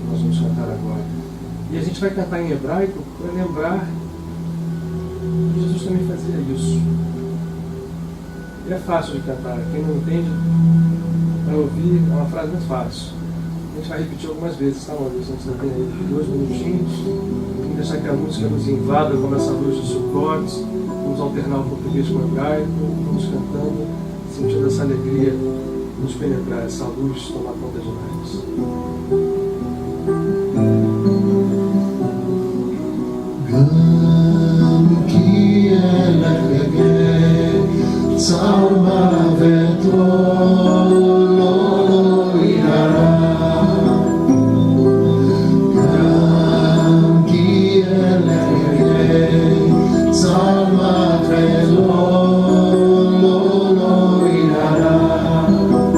Nós vamos cantar agora. E a gente vai cantar em hebraico para lembrar que Jesus também fazia isso. E é fácil de cantar. Quem não entende, para ouvir, é uma frase muito fácil. A gente vai repetir algumas vezes, tá, Maurício? Antes de ter aí 2 minutinhos. Vamos deixar que a música nos invada como essa luz de Sukkot. Vamos alternar o português com o hebraico. Vamos cantando, sentindo essa alegria nos penetrar, essa luz tomar conta de nós.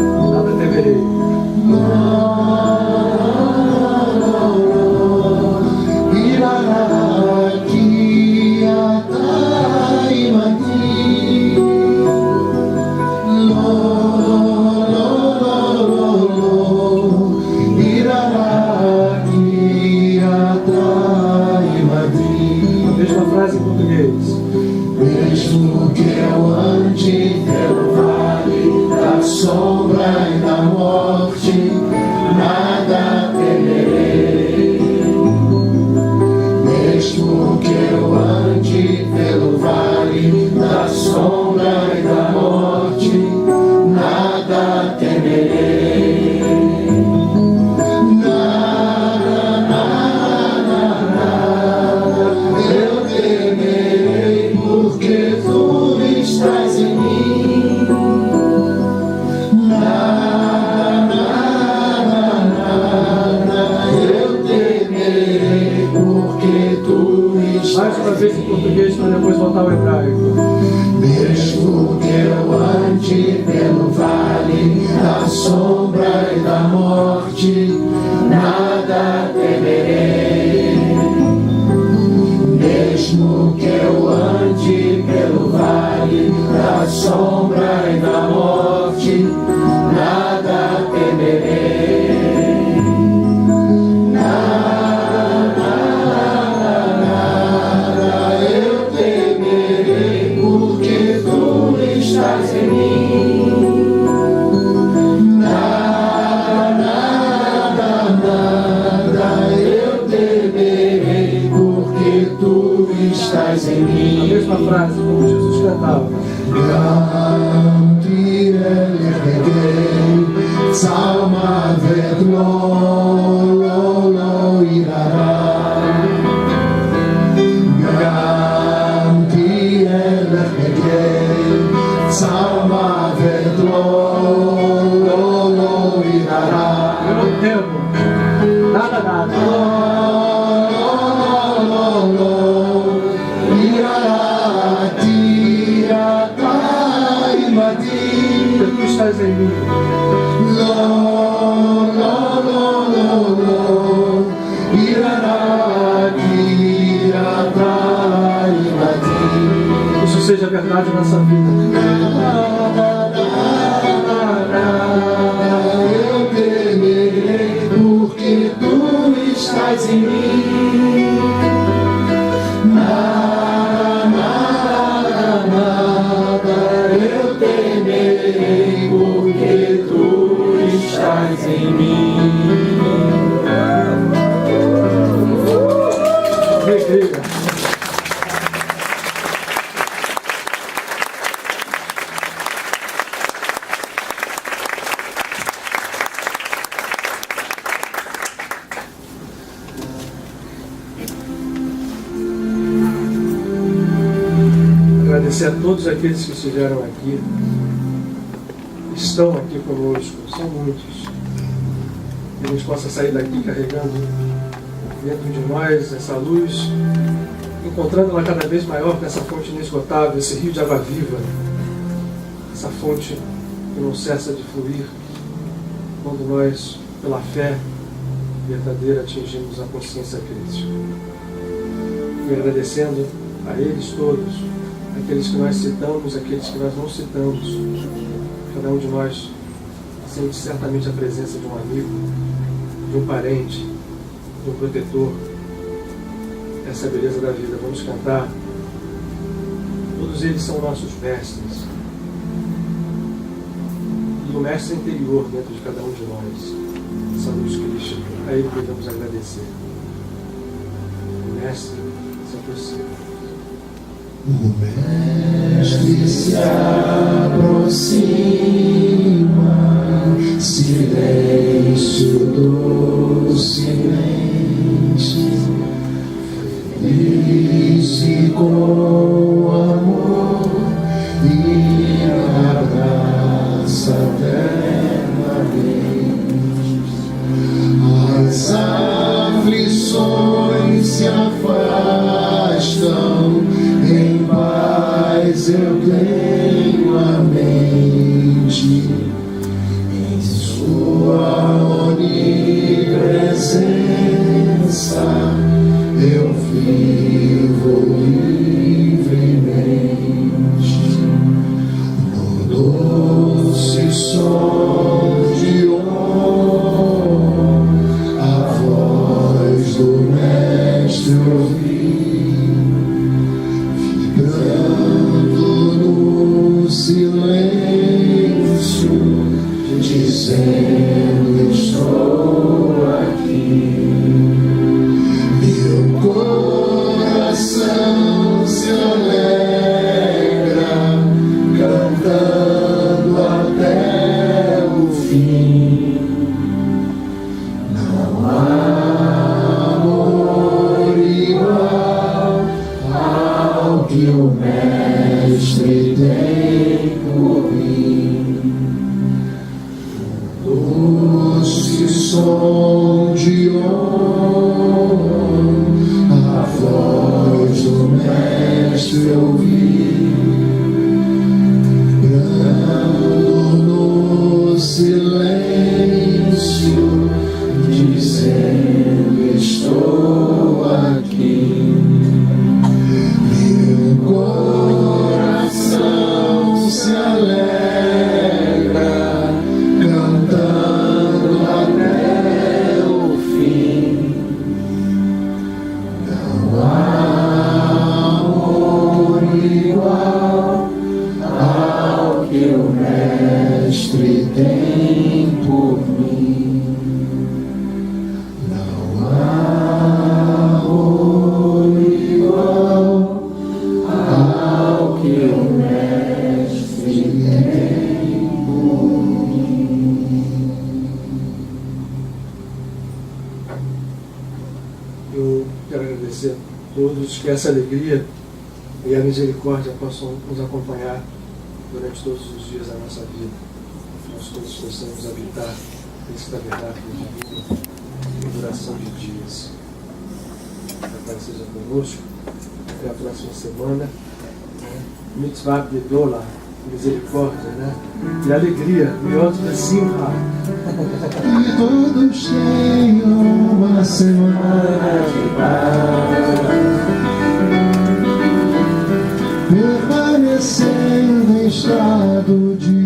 Nada temerei. A mesma frase em português. Mesmo que eu ande pelo vale da sombra e da morte, nada temerei. Mesmo que eu ande pelo vale da sombra e da morte, nada temerei. Nada, nada, nada, eu temerei, porque tu estás em mim. Nada, nada, nada, eu temerei, porque tu estás. Mais uma vez em português para depois voltar ao hebraico. Mesmo que eu ande pelo vale da sombra e da morte, nada temerei. Mesmo que eu ande pelo vale da sombra e da morte, nada temerei. Nada, nada, eu temerei, porque tu estás em mim. Nada, nada, eu temerei, porque tu estás em A mim. mesma frase como Jesus cantava. Ganti elegei, salma vedlo, lo irará. Ganti elegei, salma vedlo, lo irará. Eu não temo. Nada, nada. Porque tu estás em mim. seja verdade na nossa vida. Eu temerei porque tu estás em mim. Eu temerei porque tu estás em mim. Alegria. Agradecer a todos aqueles que estiveram aqui, estão aqui conosco, são muitos. Que a gente possa sair daqui carregando dentro de nós essa luz, encontrando-la cada vez maior com essa fonte inesgotável, esse rio de água viva, essa fonte que não cessa de fluir quando nós, pela fé verdadeira, atingimos a consciência crítica. E agradecendo a eles todos, aqueles que nós citamos, aqueles que nós não citamos. Cada um de nós sente certamente a presença de um amigo, de um parente, de um protetor. Essa é a beleza da vida. Vamos cantar. Todos eles são nossos mestres. E o mestre interior dentro de cada um de nós, essa luz crística, a ele devemos agradecer. O mestre se aproxima. O mestre se aproxima, silêncio docemente, feliz e com amor, e abraça eternamente. As aflições se afastam, em paz eu tenho a mente, em sua onipresença eu vivo livremente. No doce som de a voz do Mestre ouvi, no silêncio, dizendo estou aqui. Meu coração se alegra, cantando até o fim. Não há amor igual ao que o Mestre tem por mim. Doce som de a voz do Mestre ouvi, brando no silêncio, dizendo estou aqui. Meu coração se alegra, cantando até o fim. Não há amor igual ao que o Mestre tem por mim. Não há amor igual ao que o Mestre tem por mim. Eu quero agradecer a todos, que essa alegria e a misericórdia possam nos acompanhar durante todos os dias da nossa vida. Nós todos possamos habitar esse tabernáculo divino em duração de dias. Que a paz seja conosco. Até a próxima semana. Mitzvah Gedolah, misericórdia, né? E alegria, Yot Simcha. Que todos tenham uma semana de paz. descendo em estado de